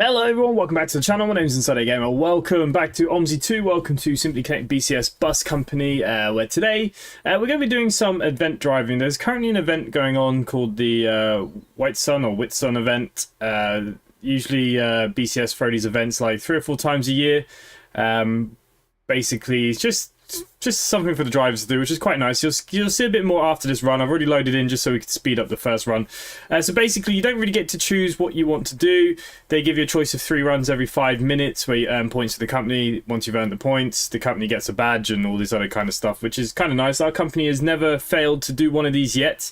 Hello everyone, welcome back to the channel. My name is InsideAgameR. Welcome back to Omsi 2. Welcome to Simply Connect BCS Bus Company, where today we're going to be doing some event driving. There's currently an event going on called the Whitsun event. Usually BCS throw these events like 3 or 4 times a year. Basically, it's just something for the drivers to do, which is quite nice. You'll see a bit more after this run. I've already loaded in just so we can speed up the first run. So basically, you don't really get to choose what you want to do. They give you a choice of 3 runs every 5 minutes where you earn points for the company. Once you've earned the points, the company gets a badge and all this other kind of stuff, which is kind of nice. Our company has never failed to do one of these yet.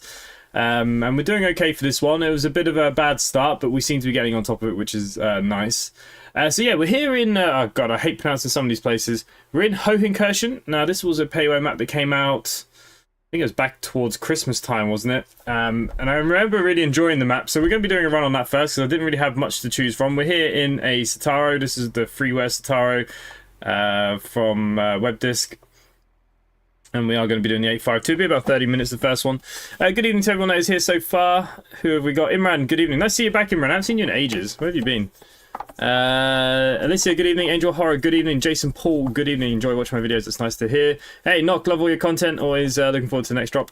And we're doing okay for this one. It was a bit of a bad start, but we seem to be getting on top of it, which is nice. So yeah, we're here in, oh god, I hate pronouncing some of these places. We're in Hohenkirchen. Now, this was a payware map that came out, I think it was back towards Christmas time, wasn't it? And I remember really enjoying the map, so we're going to be doing a run on that first, because I didn't really have much to choose from. We're here in a Sataro. This is the freeware Sataro from WebDisk. And we are going to be doing the 852. It'll be about 30 minutes, the first one. Good evening to everyone that is here so far. Who have we got? Imran, good evening. Nice to see you back, Imran. I haven't seen you in ages. Where have you been? Alicia, good evening. Angel Horror, good evening. Jason Paul, good evening. Enjoy watching my videos. It's nice to hear. Hey, Knock, love all your content. Always looking forward to the next drop.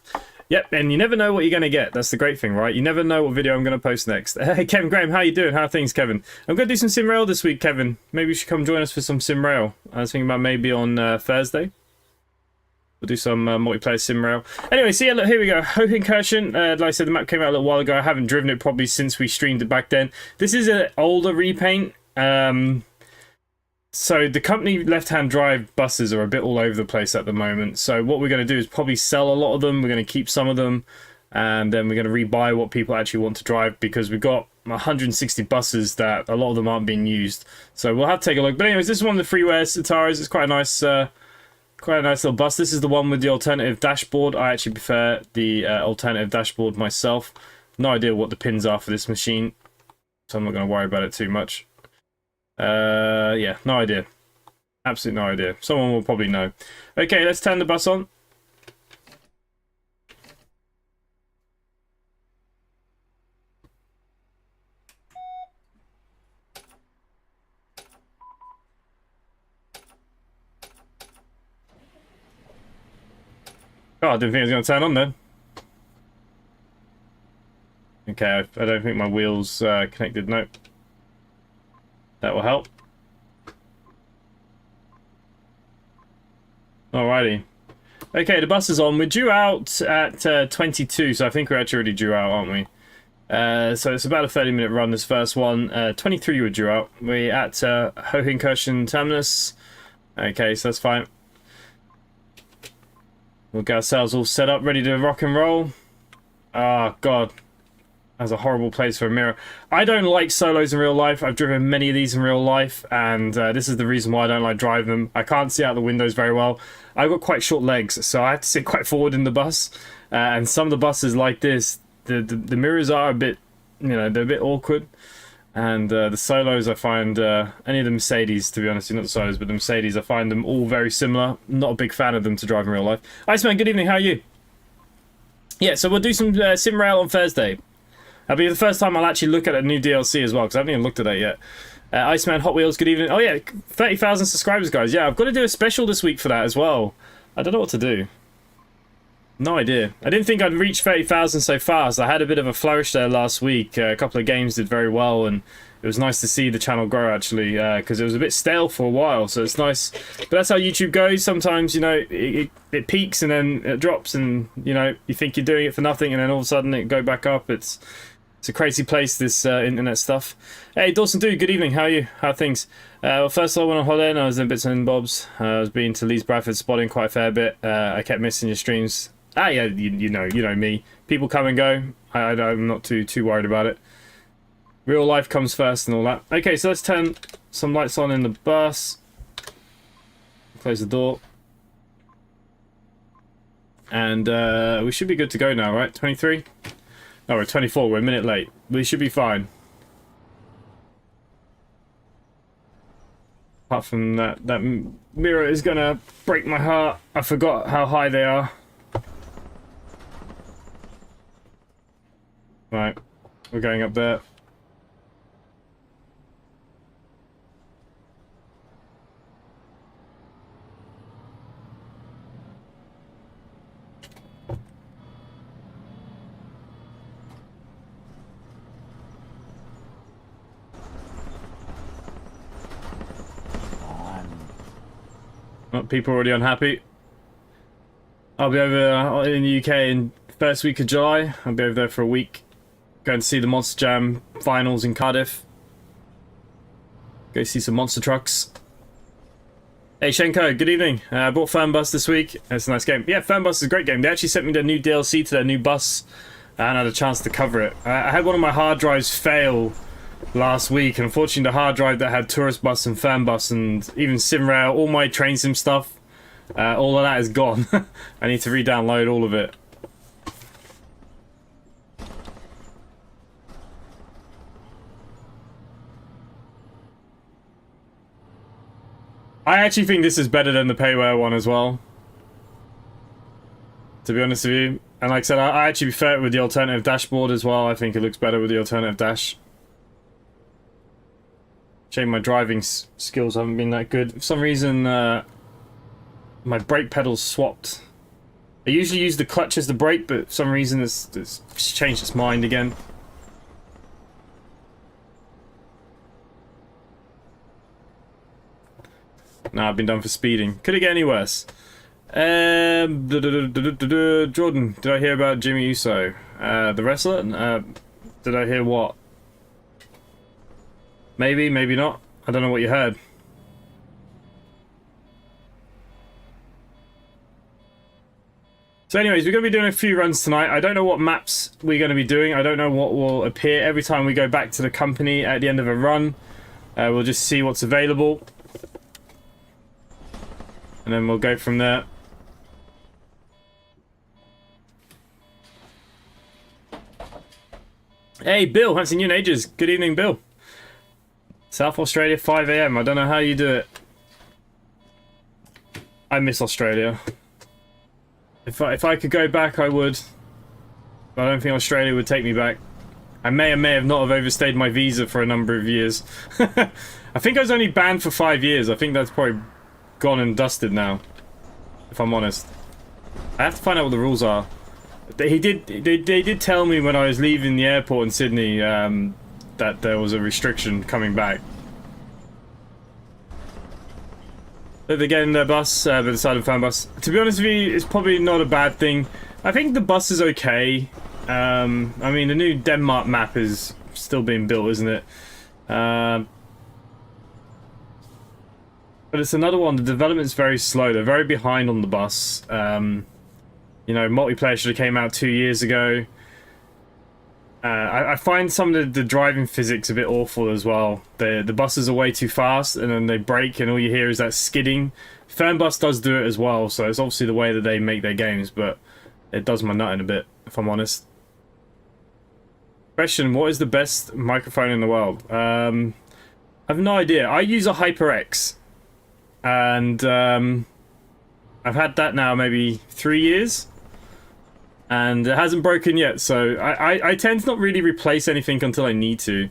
Yep, and you never know what you're going to get. That's the great thing, right? You never know what video I'm going to post next. Hey, Kevin Graham, how you doing? How are things, Kevin? I'm going to do some sim rail this week, Kevin. Maybe you should come join us for some sim rail. I was thinking about maybe on Thursday. We'll do some multiplayer sim rail. Anyway, so yeah, look, here we go. Hohenkirchen. Like I said, the map came out a little while ago. I haven't driven it probably since we streamed it back then. This is an older repaint. So the company left-hand drive buses are a bit all over the place at the moment. So what we're going to do is probably sell a lot of them. We're going to keep some of them. And then we're going to rebuy what people actually want to drive, because we've got 160 buses that a lot of them aren't being used. So we'll have to take a look. But anyways, this is one of the freeware Sataros. It's quite a nice... quite a nice little bus. This is the one with the alternative dashboard. I actually prefer the alternative dashboard myself. No idea what the pins are for this machine, so I'm not going to worry about it too much. Yeah, no idea. Absolutely no idea. Someone will probably know. Okay, let's turn the bus on. Oh, I didn't think it was going to turn on then. Okay, I don't think my wheel's connected. Nope. That will help. Alrighty. Okay, the bus is on. We're due out at 22, so I think we're actually already due out, aren't we? So it's about a 30-minute run, this first one. 23 we're due out. We're at Hohenkirchen Terminus. Okay, so that's fine. We'll get ourselves all set up, ready to rock and roll. Ah, God. That's a horrible place for a mirror. I don't like solos in real life. I've driven many of these in real life, and this is the reason why I don't like driving them. I can't see out the windows very well. I've got quite short legs, so I have to sit quite forward in the bus. And some of the buses like this, the mirrors are a bit, you know, they're a bit awkward. And the solos, I find, any of the Mercedes, to be honest, not the solos, but the Mercedes, I find them all very similar. Not a big fan of them to drive in real life. Iceman, good evening, how are you? Yeah, so we'll do some sim rail on Thursday. That'll be the first time I'll actually look at a new DLC as well, because I haven't even looked at that yet. Iceman, Hot Wheels, good evening. Oh yeah, 30,000 subscribers, guys. Yeah, I've got to do a special this week for that as well. I don't know what to do. No idea. I didn't think I'd reach 30,000 so fast. I had a bit of a flourish there last week. A couple of games did very well, and it was nice to see the channel grow, actually, because it was a bit stale for a while, so it's nice. But that's how YouTube goes. Sometimes, you know, it peaks and then it drops, and, you know, you think you're doing it for nothing, and then all of a sudden it go back up. It's a crazy place, this internet stuff. Hey, Dawson Dude, good evening. How are you? How are things? Well, first I went on holiday and I was in bits and bobs. I was being to Leeds Bradford spotting quite a fair bit. I kept missing your streams. Ah, yeah, you know me. People come and go. I'm not too worried about it. Real life comes first and all that. Okay, so let's turn some lights on in the bus. Close the door. And we should be good to go now, right? 23? No, we're 24. We're a minute late. We should be fine. Apart from that mirror is gonna break my heart. I forgot how high they are. Right, we're going up there. Oh, people are already unhappy. I'll be over in the UK in first week of July. I'll be over there for a week. Going to see the Monster Jam finals in Cardiff. Go see some monster trucks. Hey Shenko, good evening. I bought Fernbus this week. It's a nice game. Yeah, Fernbus is a great game. They actually sent me their new DLC to their new bus, and I had a chance to cover it. I had one of my hard drives fail last week, and unfortunately the hard drive that had Tourist Bus and Fernbus and even SimRail, all my train sim stuff, all of that is gone. I need to re-download all of it. I actually think this is better than the Payware one as well, to be honest with you. And like I said, I actually prefer it with the alternative dashboard as well. I think it looks better with the alternative dash. Shame my driving skills haven't been that good. For some reason, my brake pedals swapped. I usually use the clutch as the brake, but for some reason it's changed its mind again. Nah, I've been done for speeding. Could it get any worse? Jordan, did I hear about Jimmy Uso? The wrestler? Did I hear what? Maybe, maybe not. I don't know what you heard. So anyways, we're going to be doing a few runs tonight. I don't know what maps we're going to be doing. I don't know what will appear every time we go back to the company at the end of a run. We'll just see what's available. And then we'll go from there. Hey, Bill. Haven't seen you in ages. Good evening, Bill. South Australia, 5 AM. I don't know how you do it. I miss Australia. If I could go back, I would. But I don't think Australia would take me back. I may or may have not have overstayed my visa for a number of years. I think I was only banned for 5 years. I think that's probably gone and dusted now, if I'm honest. I have to find out what the rules are. They did tell me when I was leaving the airport in Sydney that there was a restriction coming back. They're getting their bus, the Silent Fan bus. To be honest with you, it's probably not a bad thing. I think the bus is okay. I mean, the new Denmark map is still being built, isn't it? But it's another one. The development's very slow. They're very behind on the bus. You know, multiplayer should have came out 2 years ago. I find some of the driving physics a bit awful as well. The buses are way too fast, and then they brake, and all you hear is that skidding. Fernbus does do it as well, so it's obviously the way that they make their games, but it does my nut in a bit, if I'm honest. Question, what is the best microphone in the world? I have no idea. I use a HyperX, and I've had that now maybe 3 years. And it hasn't broken yet, so I tend to not really replace anything until I need to.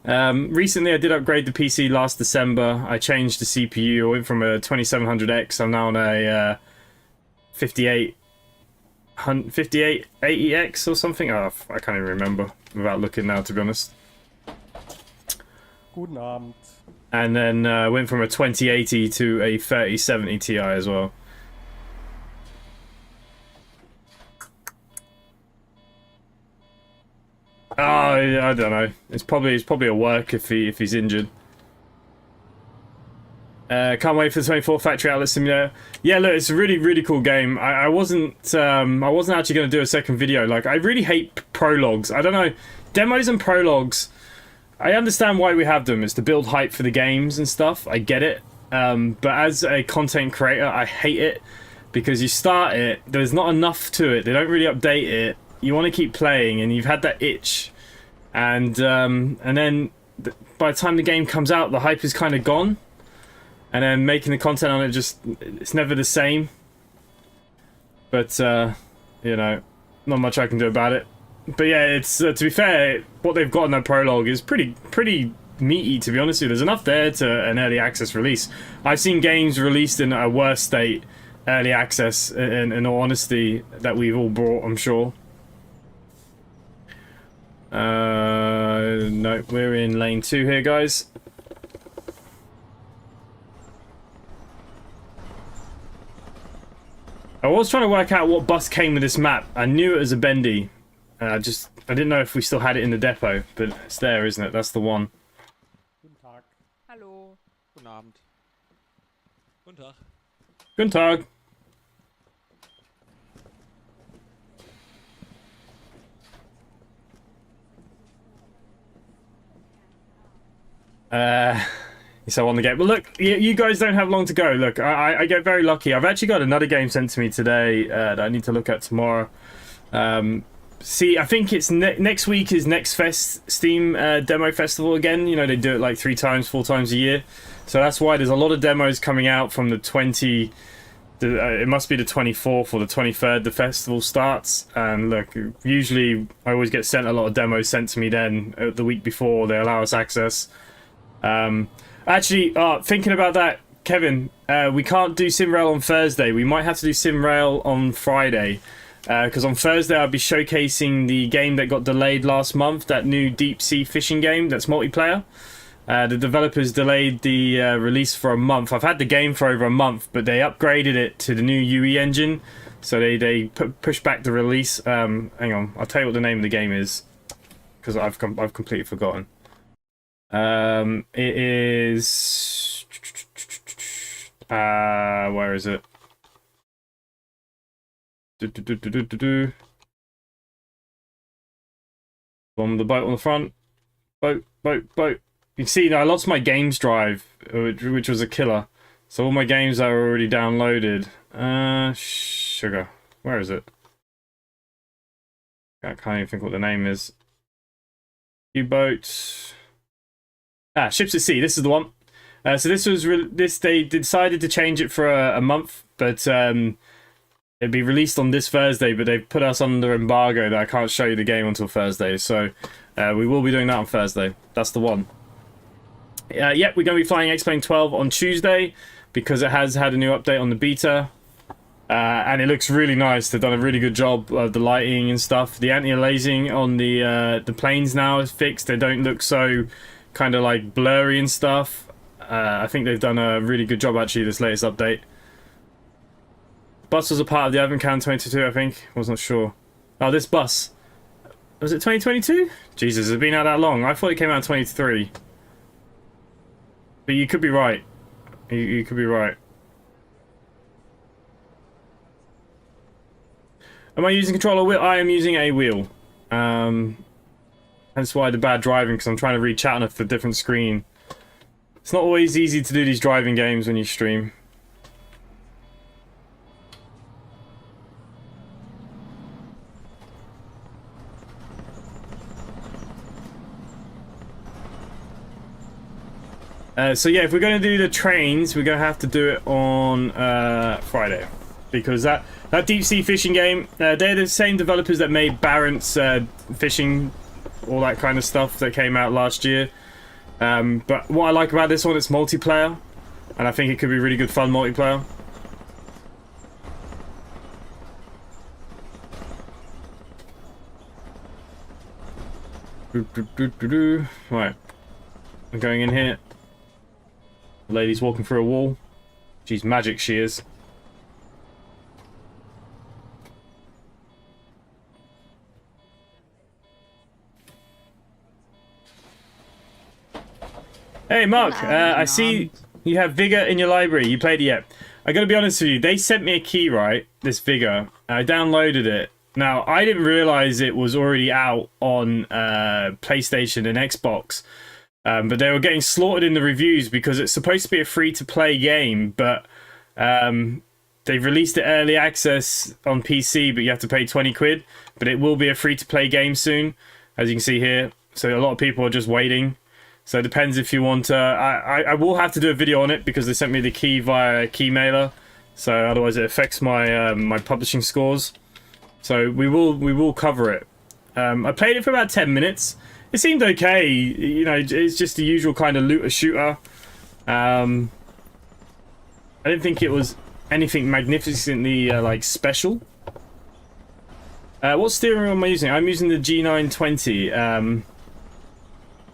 Recently I did upgrade the PC last December. I changed the CPU. I went from a 2700X. I'm now on a 5880X or something. Oh, I can't even remember without looking now, to be honest. Guten Abend. And then went from a 2080 to a 3070 Ti as well. Oh, I don't know. It's probably a work if he's injured. Can't wait for the 24 Factory Outlet Simulator. Yeah, look, it's a really cool game. I wasn't actually going to do a second video. Like, I really hate prologues. I don't know, demos and prologues. I understand why we have them. It's to build hype for the games and stuff. I get it. But as a content creator, I hate it because you start it. There's not enough to it. They don't really update it. You want to keep playing, and you've had that itch, and then by the time the game comes out, the hype is kind of gone, and then making the content on it it's never the same. But you know, not much I can do about it. But yeah, it's to be fair, what they've got in that prologue is pretty meaty, to be honest with you. There's enough there to an early access release. I've seen games released in a worse state, early access, in all honesty, that we've all bought, I'm sure. No, we're in lane 2 here, guys. I was trying to work out what bus came with this map. I knew it was a bendy. I didn't know if we still had it in the depot, but it's there, isn't it? That's the one. Guten Tag. Hallo. Guten Abend. Guten Tag. Guten Tag. So on the game. But look, you guys don't have long to go. Look, I get very lucky. I've actually got another game sent to me today that I need to look at tomorrow. See, I think it's next week is Next Fest Steam Demo Festival again. You know, they do it like 4 times a year. So that's why there's a lot of demos coming out from the it must be the 24th or the 23rd the festival starts. And look, usually I always get sent a lot of demos sent to me then the week before they allow us access. Actually, thinking about that, Kevin, we can't do SimRail on Thursday. We might have to do SimRail on Friday. Because on Thursday I'll be showcasing the game that got delayed last month, that new deep sea fishing game that's multiplayer. The developers delayed the release for a month. I've had the game for over a month, but they upgraded it to the new UE engine, so they pushed back the release. Hang on, I'll tell you what the name of the game is, because I've completely forgotten. It is where is it? On the boat on the front. Boat. You can see now I lost my games drive, which was a killer. So all my games are already downloaded. Sugar. Where is it? I can't even think what the name is. U-boat. Ships at Sea. This is the one. So this was they decided to change it for a month, but it'd be released on this Thursday. But they've put us under embargo that I can't show you the game until Thursday. So we will be doing that on Thursday. That's the one. Yep, we're going to be flying X-Plane 12 on Tuesday because it has had a new update on the beta. And it looks really nice. They've done a really good job of the lighting and stuff. The anti-aliasing on the planes now is fixed. They don't look so kind of like blurry and stuff. I think they've done a really good job actually this latest update. Bus was a part of the Advent Calendar 2022, I think. I wasn't sure. Oh, this bus. Was it 2022? Jesus, it's been out that long. I thought it came out in 23. But you could be right. You could be right. Am I using controller wheel? I am using a wheel. That's why the bad driving, because I'm trying to read chat on a different screen. It's not always easy to do these driving games when you stream. So yeah, if we're going to do the trains, we're going to have to do it on Friday. Because that deep sea fishing game, they're the same developers that made Barent's fishing, all that kind of stuff that came out last year. But what I like about this one, it's multiplayer, and I think it could be really good fun multiplayer. Right, I'm going in here. The lady's walking through a wall. She's magic, she is. Hey Mark, I see you have EVGA in your library. You played it yet? I gotta be honest with you, they sent me a key, right? This EVGA. I downloaded it. Now, I didn't realize it was already out on PlayStation and Xbox. But they were getting slaughtered in the reviews because it's supposed to be a free-to-play game, but they've released it early access on PC, but you have to pay 20 quid. But it will be a free-to-play game soon, as you can see here. So a lot of people are just waiting. So it depends if you want to... I will have to do a video on it because they sent me the key via Keymailer. So otherwise it affects my my publishing scores. So we will cover it. I played it for about 10 minutes. It seemed okay. You know, it's just the usual kind of looter shooter. I didn't think it was anything magnificently like special. What steering wheel am I using? I'm using the G920.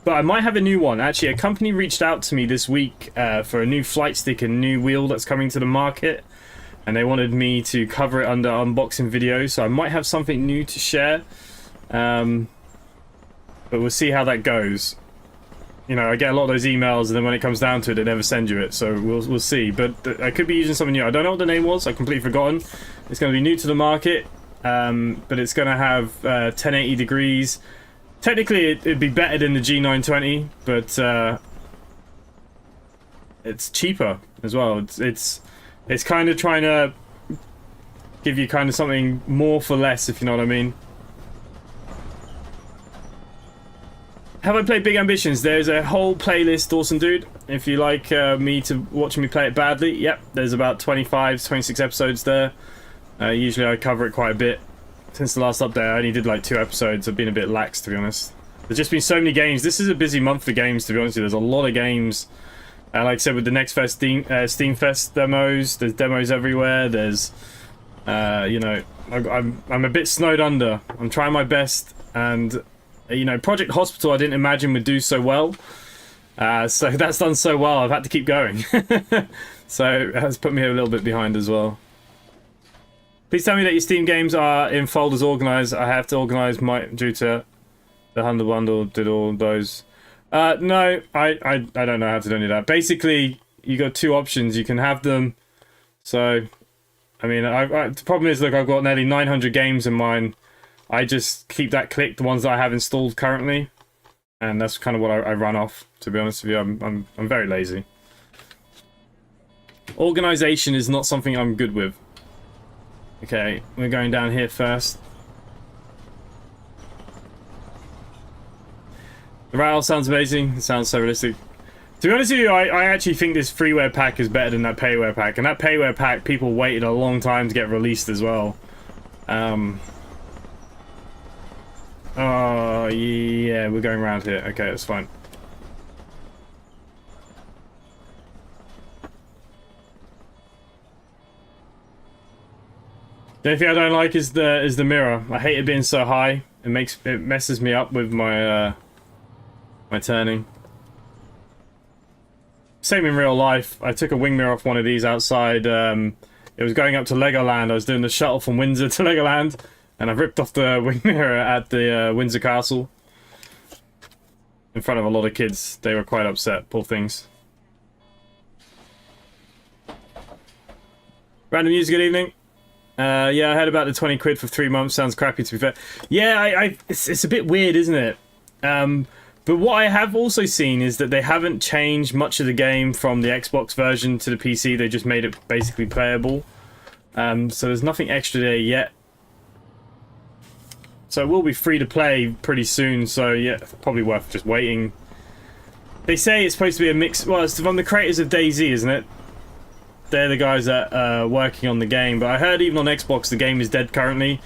But I might have a new one. Actually, a company reached out to me this week for a new flight stick and new wheel that's coming to the market. And they wanted me to cover it under unboxing video. So I might have something new to share. But we'll see how that goes. You know, I get a lot of those emails, and then when it comes down to it, they never send you it. So we'll see. But I could be using something new. I don't know what the name was. I've completely forgotten. It's going to be new to the market. But it's going to have 1080 degrees. Technically, it'd be better than the G920, but it's cheaper as well. It's kind of trying to give you kind of something more for less, if you know what I mean. Have I played Big Ambitions? There's a whole playlist, awesome dude. If you like watching me play it badly, yep, there's about 25, 26 episodes there. Usually I cover it quite a bit. Since the last update, I only did like 2 episodes. I've been a bit lax, to be honest. There's just been so many games. This is a busy month for games, to be honest with you. There's a lot of games. Like I said, with the next Fest Steam Fest demos, there's demos everywhere. There's, you know, I'm a bit snowed under. I'm trying my best, and you know, Project Hospital I didn't imagine would do so well. So that's done so well. I've had to keep going. So it has put me a little bit behind as well. Please tell me that your Steam games are in folders organized. I have to organize my due to the Humble Bundle. Did all those? No, I don't know how to do any of that. Basically, you got 2 options. You can have them. So, I mean, the problem is, look, I've got nearly 900 games in mine. I just keep that clicked, the ones that I have installed currently, and that's kind of what I run off. To be honest with you, I'm very lazy. Organization is not something I'm good with. Okay, we're going down here first. The rattle sounds amazing. It sounds so realistic. To be honest with you, I actually think this freeware pack is better than that payware pack. And that payware pack, people waited a long time to get released as well. Oh, yeah, we're going around here. Okay, that's fine. The only thing I don't like is the mirror. I hate it being so high. It messes me up with my my turning. Same in real life. I took a wing mirror off one of these outside. It was going up to Legoland. I was doing the shuttle from Windsor to Legoland, and I ripped off the wing mirror at the Windsor Castle in front of a lot of kids. They were quite upset, poor things. Random news, good evening. Yeah, I heard about the 20 quid for 3 months. Sounds crappy, to be fair. Yeah, it's a bit weird, isn't it? But what I have also seen is that they haven't changed much of the game from the Xbox version to the PC. They just made it basically playable. So there's nothing extra there yet. So it will be free to play pretty soon. So yeah, probably worth just waiting. They say it's supposed to be a mix. Well, it's from the creators of DayZ, isn't it? They're the guys that are working on the game. But I heard even on Xbox the game is dead currently.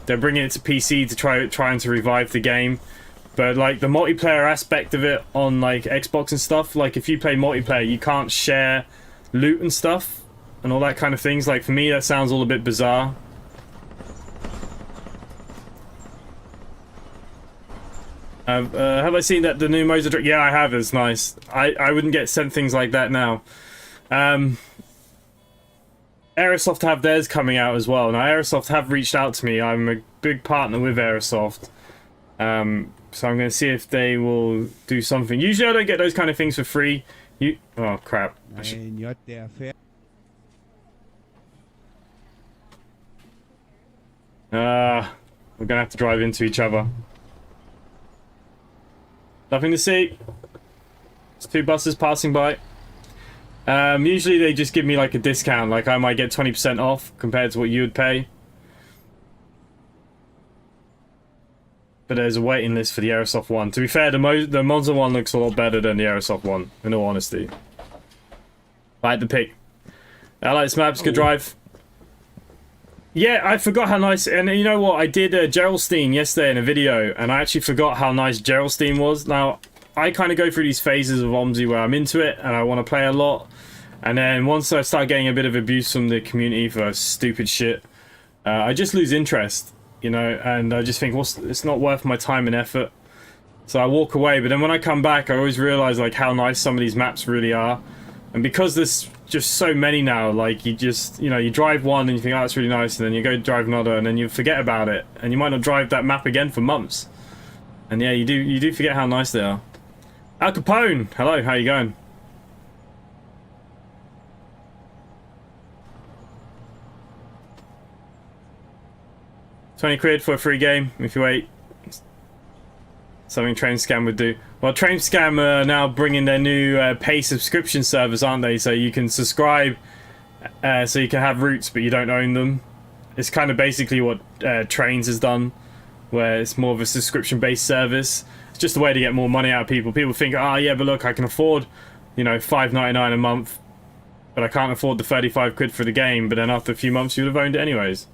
They're bringing it to PC to trying to revive the game. But like the multiplayer aspect of it on like Xbox and stuff, like if you play multiplayer, you can't share loot and stuff and all that kind of things. Like for me, that sounds all a bit bizarre. Have I seen that the new modes are? Yeah, I have. It's nice. I wouldn't get sent things like that now. Aerosoft have theirs coming out as well. Now Aerosoft have reached out to me. I'm a big partner with Aerosoft. So I'm going to see if they will do something. Usually I don't get those kind of things for free. Oh, crap. We're going to have to drive into each other. Nothing to see. It's 2 buses passing by. Usually they just give me like a discount. Like I might get 20% off compared to what you would pay. But there's a waiting list for the Aerosoft one. To be fair, the Monza one looks a lot better than the Aerosoft one, in all honesty. I like the pick. I like this map, it's a good drive. Yeah, I forgot how nice... And you know what? I did Geraldstein yesterday in a video, and I actually forgot how nice Geraldstein was. Now, I kind of go through these phases of Omsi where I'm into it, and I want to play a lot. And then once I start getting a bit of abuse from the community for stupid shit, I just lose interest. You know, and I just think, well, it's not worth my time and effort. So I walk away, but then when I come back, I always realize like how nice some of these maps really are. And because there's just so many now, like you just, you know, you drive one and you think, oh, it's really nice, and then you go drive another and then you forget about it. And you might not drive that map again for months. And yeah, you do forget how nice they are. Al Capone, hello, how you going? £20 for a free game if you wait. Something TrainScam would do. Well, TrainScam are now bringing their new pay subscription service, aren't they? So you can subscribe, so you can have routes, but you don't own them. It's kind of basically what Trains has done, where it's more of a subscription-based service. It's just a way to get more money out of people. People think, oh yeah, but look, I can afford, you know, $5.99 a month, but I can't afford the 35 quid for the game. But then after a few months, you'd have owned it anyways.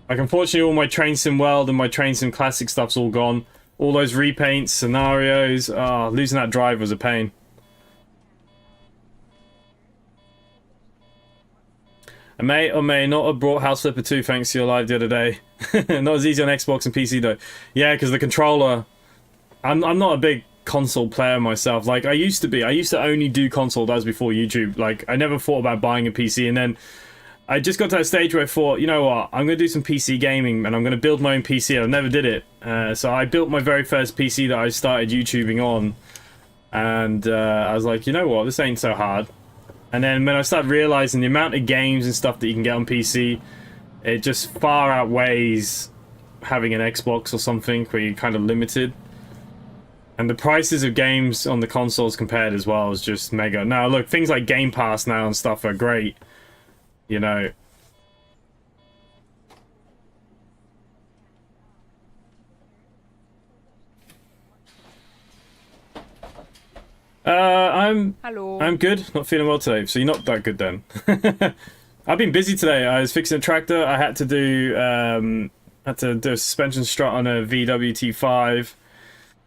Like, unfortunately, all my Train Sim World and my Train Sim Classic stuff's all gone. All those repaints, scenarios, losing that drive was a pain. I may or may not have brought House Flipper 2 thanks to your live the other day. Not as easy on Xbox and PC though. Yeah, because the controller... I'm not a big console player myself. Like, I used to be. I used to only do console, that was before YouTube. Like, I never thought about buying a PC, and then... I just got to that stage where I thought, you know what, I'm going to do some PC gaming and I'm going to build my own PC. I never did it. So I built my very first PC that I started YouTubing on. And I was like, you know what, this ain't so hard. And then when I started realizing the amount of games and stuff that you can get on PC, it just far outweighs having an Xbox or something where you're kind of limited. And the prices of games on the consoles compared as well is just mega. Now look, things like Game Pass now and stuff are great. You know, Hello. I'm good. Not feeling well today, so you're not that good then. I've been busy today. I was fixing a tractor. I had to do a suspension strut on a VWT5,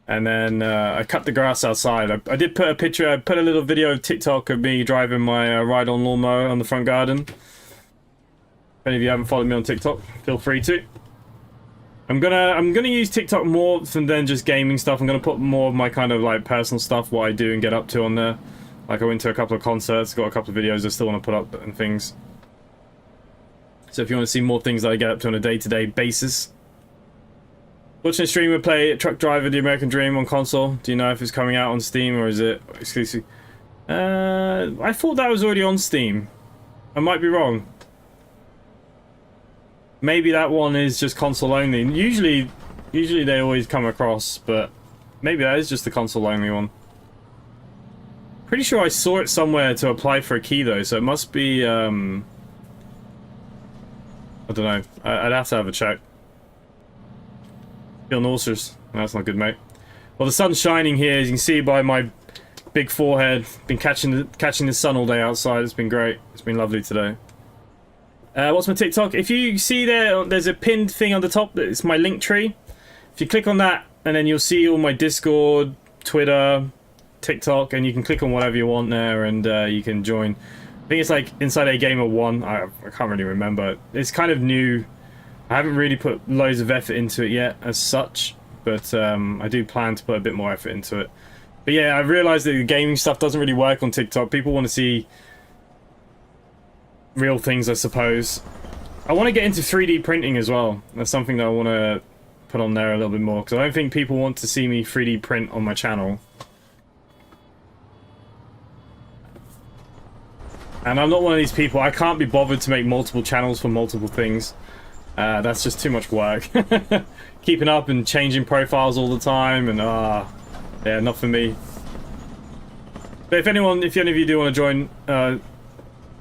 and then I cut the grass outside. I did put a picture. I put a little video of TikTok of me driving my ride-on lawnmower on the front garden. If any of you haven't followed me on TikTok, feel free to. I'm gonna use TikTok more than just gaming stuff. I'm gonna put more of my kind of like personal stuff, what I do and get up to on there. Like I went to a couple of concerts, got a couple of videos I still want to put up and things. So if you want to see more things that I get up to on a day-to-day basis. Watching a streamer play Truck Driver The American Dream on console. Do you know if it's coming out on Steam or is it exclusive? I thought that was already on Steam. I might be wrong. Maybe that one is just console only. Usually they always come across, but maybe that is just the console only one. Pretty sure I saw it somewhere to apply for a key though, so it must be, I don't know. I'd have to have a check. Feel nauseous. That's not good, mate. Well, the sun's shining here, as you can see by my big forehead. Been catching the sun all day outside. It's been great. It's been lovely today. What's my TikTok? If you see there's a pinned thing on the top. It's my link tree. If you click on that, and then you'll see all my Discord, Twitter, TikTok, and you can click on whatever you want there, and you can join. I think it's like InsideAgameR 1. I can't really remember. It's kind of new. I haven't really put loads of effort into it yet, as such, but I do plan to put a bit more effort into it. But yeah, I realised that the gaming stuff doesn't really work on TikTok. People want to see real things, I suppose. I want to get into 3D printing as well. That's something that I want to put on there a little bit more, because I don't think people want to see me 3D print on my channel. And I'm not one of these people. I can't be bothered to make multiple channels for multiple things. That's just too much work. Keeping up and changing profiles all the time, and yeah, not for me. But if any of you do want to join,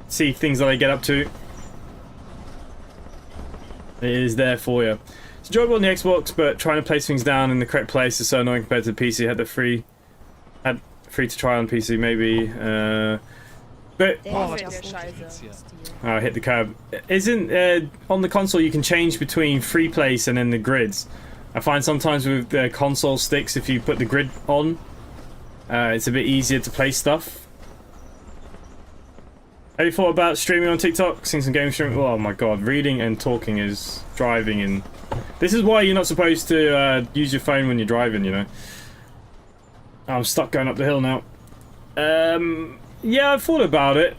see things that I get up to, it is there for you. It's enjoyable on the Xbox, but trying to place things down in the correct place is so annoying compared to the PC. Had free to try on PC maybe. But I hit the curb. Isn't on the console you can change between free place and then the grids? I find sometimes with the console sticks, if you put the grid on, it's a bit easier to place stuff. Have you thought about streaming on TikTok? Seen some game streaming? Oh my god, reading and talking is driving, and this is why you're not supposed to use your phone when you're driving, you know. I'm stuck going up the hill now. Yeah, I've thought about it.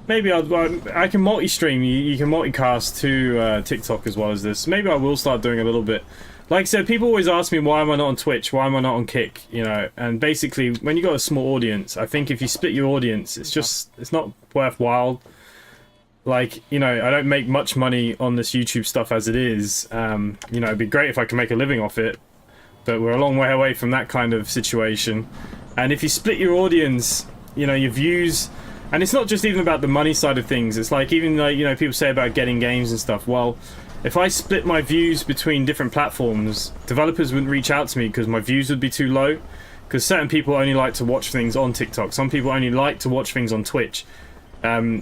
Maybe I can multi-stream. You can multicast to TikTok as well as this. Maybe I will start doing a little bit. Like I said, people always ask me, why am I not on Twitch? Why am I not on Kick? You know, and basically, when you got a small audience, I think if you split your audience, it's not worthwhile. Like, you know, I don't make much money on this YouTube stuff as it is. You know, it'd be great if I could make a living off it, but we're a long way away from that kind of situation. And if you split your audience, you know, your views, and it's not just even about the money side of things. It's like, even like, you know, people say about getting games and stuff. Well, if I split my views between different platforms, developers wouldn't reach out to me because my views would be too low. Because certain people only like to watch things on TikTok. Some people only like to watch things on Twitch. A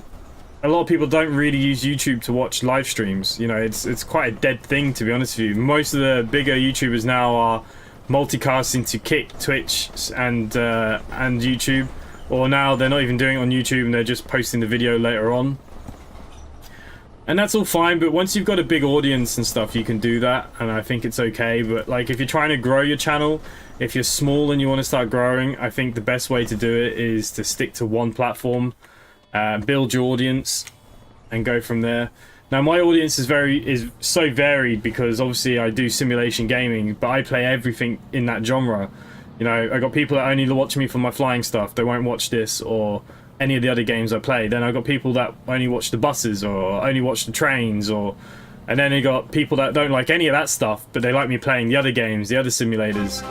lot of people don't really use YouTube to watch live streams. You know, it's quite a dead thing, to be honest with you. Most of the bigger YouTubers now are multicasting to Kick, Twitch, and YouTube. Or now they're not even doing it on YouTube and they're just posting the video later on. And that's all fine, but once you've got a big audience and stuff, you can do that, and I think it's okay. But like, if you're trying to grow your channel, if you're small and you want to start growing, I think the best way to do it is to stick to one platform, build your audience, and go from there. Now, my audience is so varied because obviously I do simulation gaming, but I play everything in that genre. You know, I got people that only watch me for my flying stuff. They won't watch this or any of the other games I play. Then I got people that only watch the buses or only watch the trains, and then I got people that don't like any of that stuff, but they like me playing the other games, the other simulators.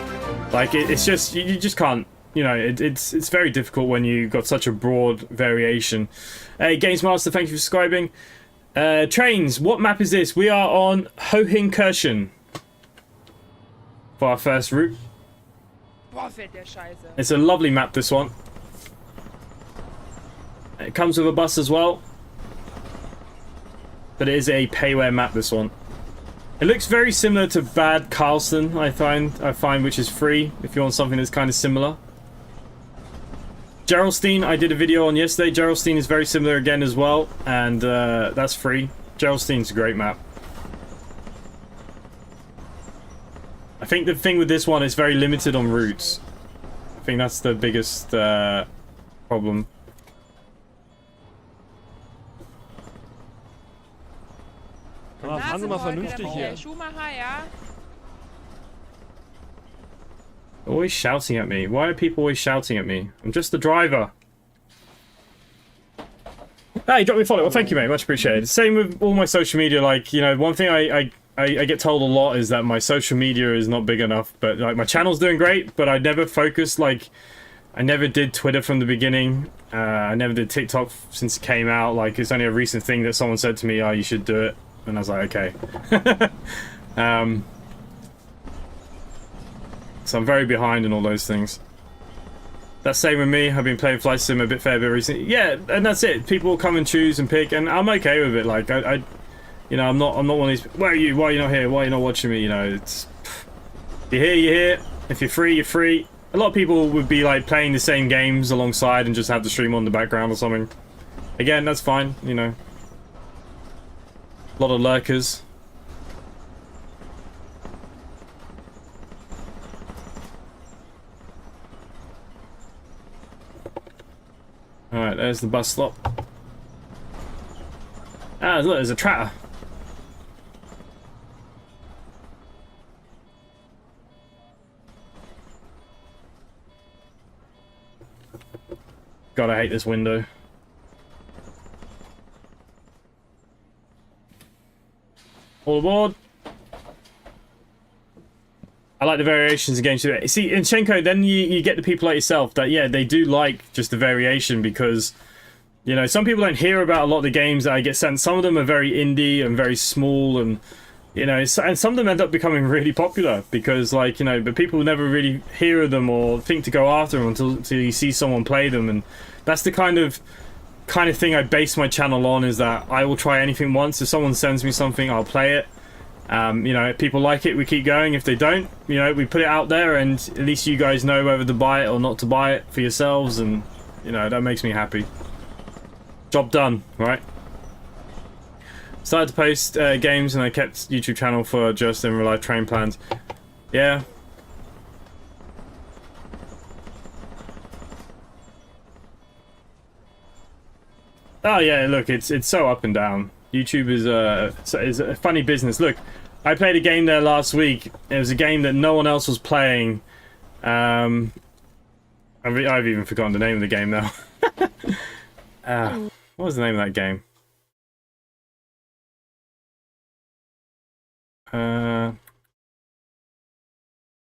Like it's just you just can't. You know, it's very difficult when you got such a broad variation. Hey, Games Master, thank you for subscribing. Trains, what map is this? We are on Hohenkerchen for our first route. Boah, fällt der Scheiße. It's a lovely map, this one. It comes with a bus as well. But it is a payware map, this one. It looks very similar to Bad Carlson, I find, which is free, if you want something that's kind of similar. Geraldstein, I did a video on yesterday. Geraldstein is very similar again as well, and that's free. Geraldstein's a great map. I think the thing with this one is very limited on routes. I think that's the biggest problem. Ah, fahren Sie mal vernünftig hier. Schuhmacher, ja? Always shouting at me. Why are people always shouting at me? I'm just the driver. Ah, you dropped me a follow. Well, thank you, mate. Much appreciated. Same with all my social media. Like, you know, one thing I get told a lot is that my social media is not big enough. But, like, my channel's doing great, but I never focused, like... I never did Twitter from the beginning. I never did TikTok since it came out. Like, it's only a recent thing that someone said to me, oh, you should do it. And I was like, okay. So I'm very behind in all those things. That's same with me. I've been playing Flight Sim a fair bit recently. Yeah, and that's it. People will come and choose and pick, and I'm okay with it. Like, you know, I'm not one of these. Where are you? Why are you not here? Why are you not watching me? You know, it's you're here, you're here. If you're free, you're free. A lot of people would be like playing the same games alongside and just have the stream on the background or something. Again, that's fine. You know, a lot of lurkers. Alright, there's the bus stop. Ah, look, there's a tratter. God, I hate this window. All aboard. I like the variations in games too. See, in Shenko, then you get the people like yourself that, yeah, they do like just the variation because, you know, some people don't hear about a lot of the games that I get sent. Some of them are very indie and very small and, you know, and some of them end up becoming really popular because, like, you know, but people never really hear of them or think to go after them until you see someone play them. And that's the kind of thing I base my channel on, is that I will try anything once. If someone sends me something, I'll play it. You know, if people like it, we keep going. If they don't, you know, we put it out there, and at least you guys know whether to buy it or not to buy it for yourselves, and, you know, that makes me happy. Job done, right? Started to post games, and I kept YouTube channel for just in real life train plans. Yeah. Oh yeah, look, it's so up and down. YouTube is a funny business. Look, I played a game there last week. It was a game that no one else was playing. I've even forgotten the name of the game now. What was the name of that game?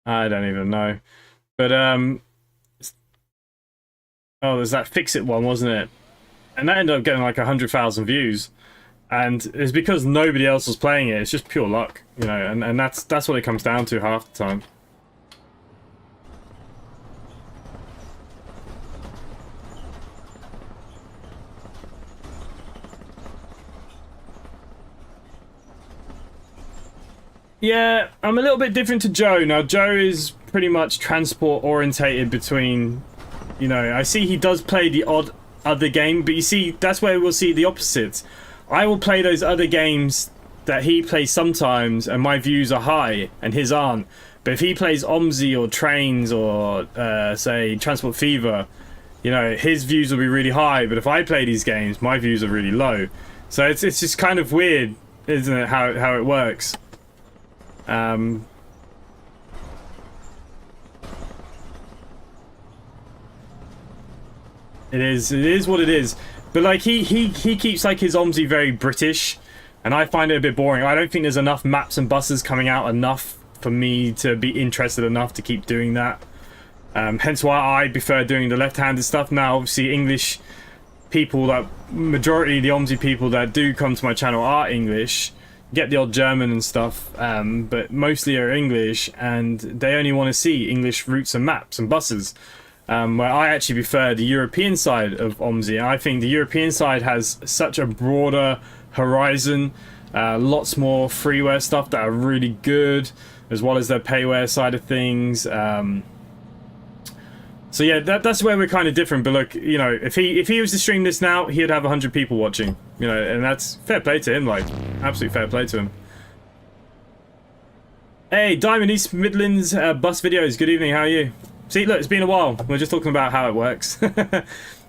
I don't even know. But oh, there's that Fix It one, wasn't it? And that ended up getting like 100,000 views. And it's because nobody else was playing it. It's just pure luck, you know, and that's what it comes down to half the time. Yeah, I'm a little bit different to Joe. Now, Joe is pretty much transport orientated between, you know, I see he does play the odd other game, but you see, that's where we'll see the opposites. I will play those other games that he plays sometimes, and my views are high, and his aren't. But if he plays Omsi or Trains or, say, Transport Fever, you know, his views will be really high. But if I play these games, my views are really low. So it's just kind of weird, isn't it, how it works? It is what it is. But like he keeps like his Omsi very British, and I find it a bit boring. I don't think there's enough maps and buses coming out enough for me to be interested enough to keep doing that. Hence why I prefer doing the left-handed stuff. Now obviously English people, that majority of the Omsi people that do come to my channel are English, get the odd German and stuff, but mostly are English, and they only want to see English routes and maps and buses. Where I actually prefer the European side of Omsi. I think the European side has such a broader horizon, lots more freeware stuff that are really good, as well as their payware side of things. So yeah, that's where we're kind of different. But look, you know, if he was to stream this now, he'd have 100 people watching. You know, and that's fair play to him. Like, absolute fair play to him. Hey, Diamond East Midlands bus videos. Good evening. How are you? See, look, it's been a while. We're just talking about how it works.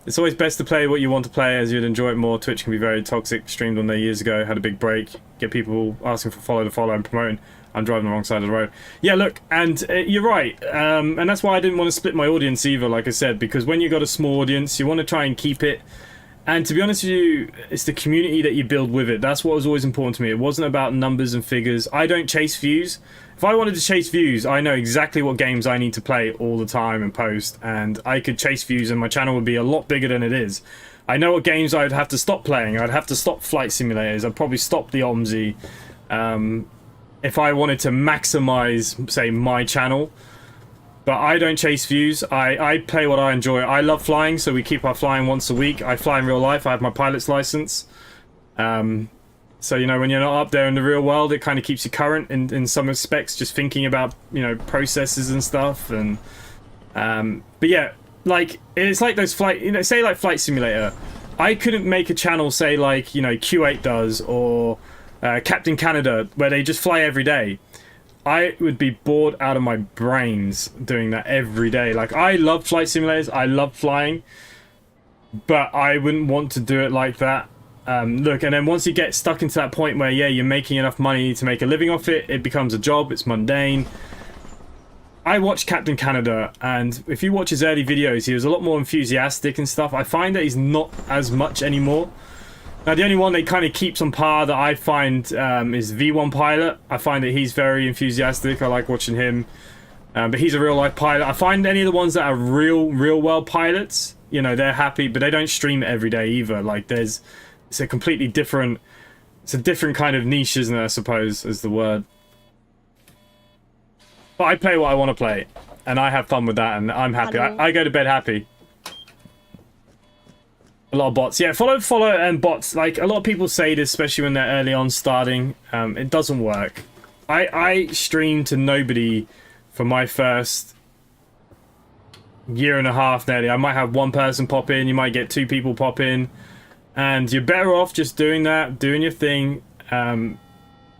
It's always best to play what you want to play, as you'd enjoy it more. Twitch can be very toxic. Streamed on there years ago, had a big break. Get people asking for follow to follow and promoting. I'm driving the wrong side of the road. Yeah, look, and you're right. And that's why I didn't want to split my audience either, like I said, because when you've got a small audience, you want to try and keep it. And to be honest with you, it's the community that you build with it. That's what was always important to me. It wasn't about numbers and figures. I don't chase views. If I wanted to chase views, I know exactly what games I need to play all the time and post. And I could chase views and my channel would be a lot bigger than it is. I know what games I'd have to stop playing. I'd have to stop flight simulators. I'd probably stop the Omsi. If I wanted to maximize, say, my channel. But I don't chase views. I play what I enjoy. I love flying, so we keep our flying once a week. I fly in real life. I have my pilot's license. So, you know, when you're not up there in the real world, it kind of keeps you current in some respects, just thinking about, you know, processes and stuff. And but yeah, like, it's like those flight, you know, say like Flight Simulator. I couldn't make a channel, say, like, you know, Q8 does, or Captain Canada, where they just fly every day. I would be bored out of my brains doing that every day. Like, I love flight simulators, I love flying, but I wouldn't want to do it like that. Look, and then once you get stuck into that point where, yeah, you're making enough money to make a living off it, it becomes a job, it's mundane. I watched Captain Canada, and if you watch his early videos, he was a lot more enthusiastic and stuff. I find that he's not as much anymore. Now, the only one that kind of keeps on par that I find is V1 Pilot. I find that he's very enthusiastic. I like watching him. But he's a real-life pilot. I find any of the ones that are real-world pilots, you know, they're happy, but they don't stream it every day either. Like, it's a completely different... It's a different kind of niche, isn't it, I suppose, is the word. But I play what I want to play. And I have fun with that, and I'm happy. I go to bed happy. A lot of bots. Yeah, follow, and bots. Like, a lot of people say this, especially when they're early on starting. It doesn't work. I streamed to nobody for my first year and a half nearly. I might have one person pop in. You might get two people pop in. And you're better off just doing that, doing your thing. And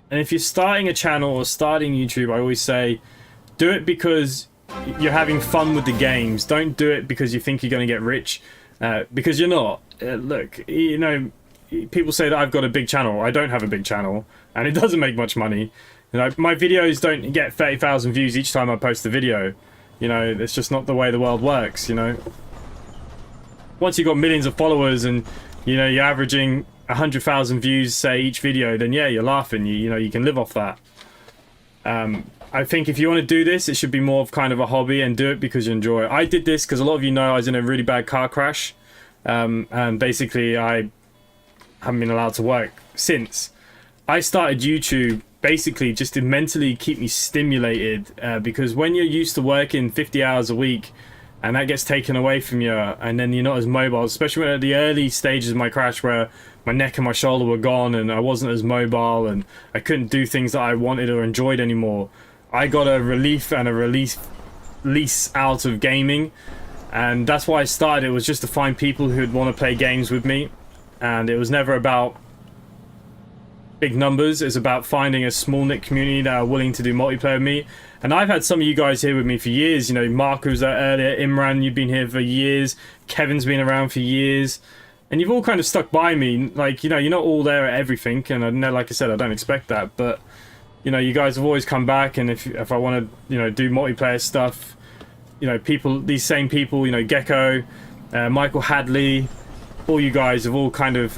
if you're starting a channel or starting YouTube, I always say, do it because you're having fun with the games. Don't do it because you think you're going to get rich. Because you're not. Look, you know, people say that I've got a big channel. I don't have a big channel, and it doesn't make much money. You know, my videos don't get 30,000 views each time I post a video. You know, it's just not the way the world works, you know. Once you've got millions of followers and, you know, you're averaging 100,000 views, say, each video, then yeah, you're laughing. You know, you can live off that. I think if you want to do this, it should be more of kind of a hobby and do it because you enjoy it. I did this because a lot of you know I was in a really bad car crash. And basically I haven't been allowed to work since. I started YouTube basically just to mentally keep me stimulated. Because when you're used to working 50 hours a week and that gets taken away from you, and then you're not as mobile, especially when at the early stages of my crash where my neck and my shoulder were gone and I wasn't as mobile and I couldn't do things that I wanted or enjoyed anymore. I got a relief and a release out of gaming, and that's why I started. It was just to find people who'd want to play games with me, and it was never about big numbers. It's about finding a small knit community that are willing to do multiplayer with me. And I've had some of you guys here with me for years. You know, Mark was there earlier, Imran, you've been here for years, Kevin's been around for years, and you've all kind of stuck by me. Like, you know, you're not all there at everything, and I know, like I said, I don't expect that, but you know, you guys have always come back, and if I want to, you know, do multiplayer stuff, you know, people, these same people, you know, Gecko, Michael Hadley, all you guys have all kind of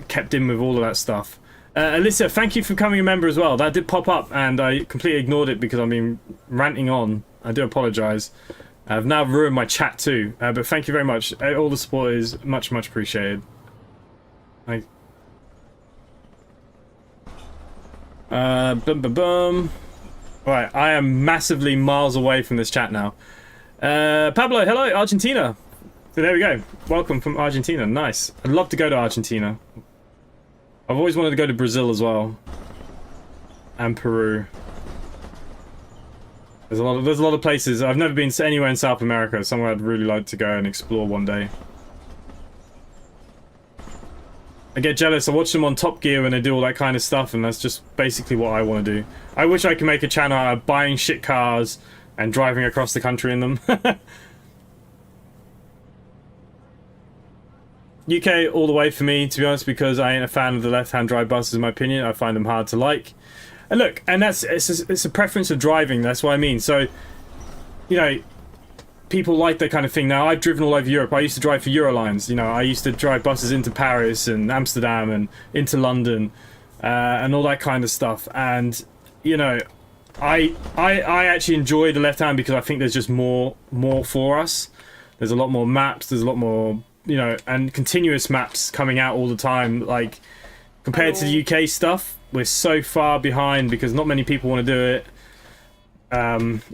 kept in with all of that stuff. Alyssa, thank you for becoming a member as well. That did pop up, and I completely ignored it because I've been ranting on. I do apologise. I've now ruined my chat too, but thank you very much. All the support is much, much appreciated. Boom, boom, boom. Right, I am massively miles away from this chat now. Pablo, hello, Argentina. So there we go. Welcome from Argentina. Nice. I'd love to go to Argentina. I've always wanted to go to Brazil as well. And Peru. There's a lot of places. I've never been to anywhere in South America. Somewhere I'd really like to go and explore one day. I get jealous. I watch them on Top Gear when they do all that kind of stuff, and that's just basically what I want to do. I wish I could make a channel out of buying shit cars and driving across the country in them. UK all the way for me, to be honest, because I ain't a fan of the left-hand drive buses, in my opinion. I find them hard to like. And look, and it's a preference of driving, that's what I mean. So, you know, people like that kind of thing. Now, I've driven all over Europe. I used to drive for Eurolines. You know, I used to drive buses into Paris and Amsterdam and into London and all that kind of stuff. And, you know, I actually enjoy the left hand because I think there's just more for us. There's a lot more maps. There's a lot more, you know, and continuous maps coming out all the time. Like, compared to the UK stuff, we're so far behind because not many people want to do it.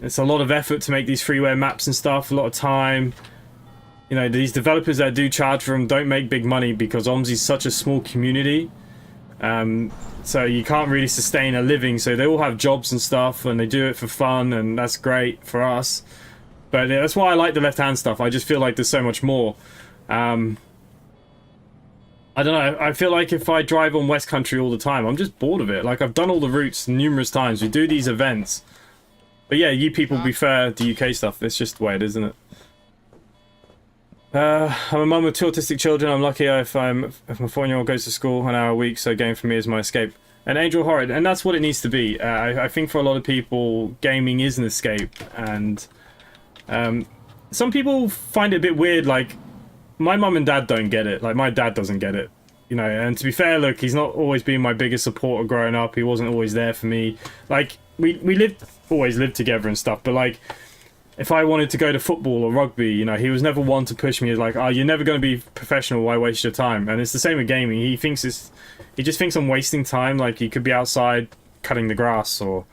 It's a lot of effort to make these freeware maps and stuff, a lot of time. You know, these developers that do charge for them don't make big money because Omsi's such a small community. So you can't really sustain a living, so they all have jobs and stuff and they do it for fun, and that's great for us. But that's why I like the left-hand stuff. I just feel like there's so much more. I don't know, I feel like if I drive on West Country all the time, I'm just bored of it. Like, I've done all the routes numerous times. We do these events. But yeah, you people prefer the UK stuff. It's just the way it is, isn't it? I'm a mum with 2 autistic children. I'm lucky if my 4-year-old goes to school an hour a week, so game for me is my escape. And Angel Horrid, and that's what it needs to be. I think for a lot of people, gaming is an escape. And some people find it a bit weird, like, my mum and dad don't get it. Like, my dad doesn't get it. You know, and to be fair, look, he's not always been my biggest supporter growing up. He wasn't always there for me. Like, we always lived together and stuff, but like, if I wanted to go to football or rugby, you know, he was never one to push me. He's like, oh, you're never going to be professional, why waste your time? And it's the same with gaming. He just thinks I'm wasting time. Like, you could be outside cutting the grass, or,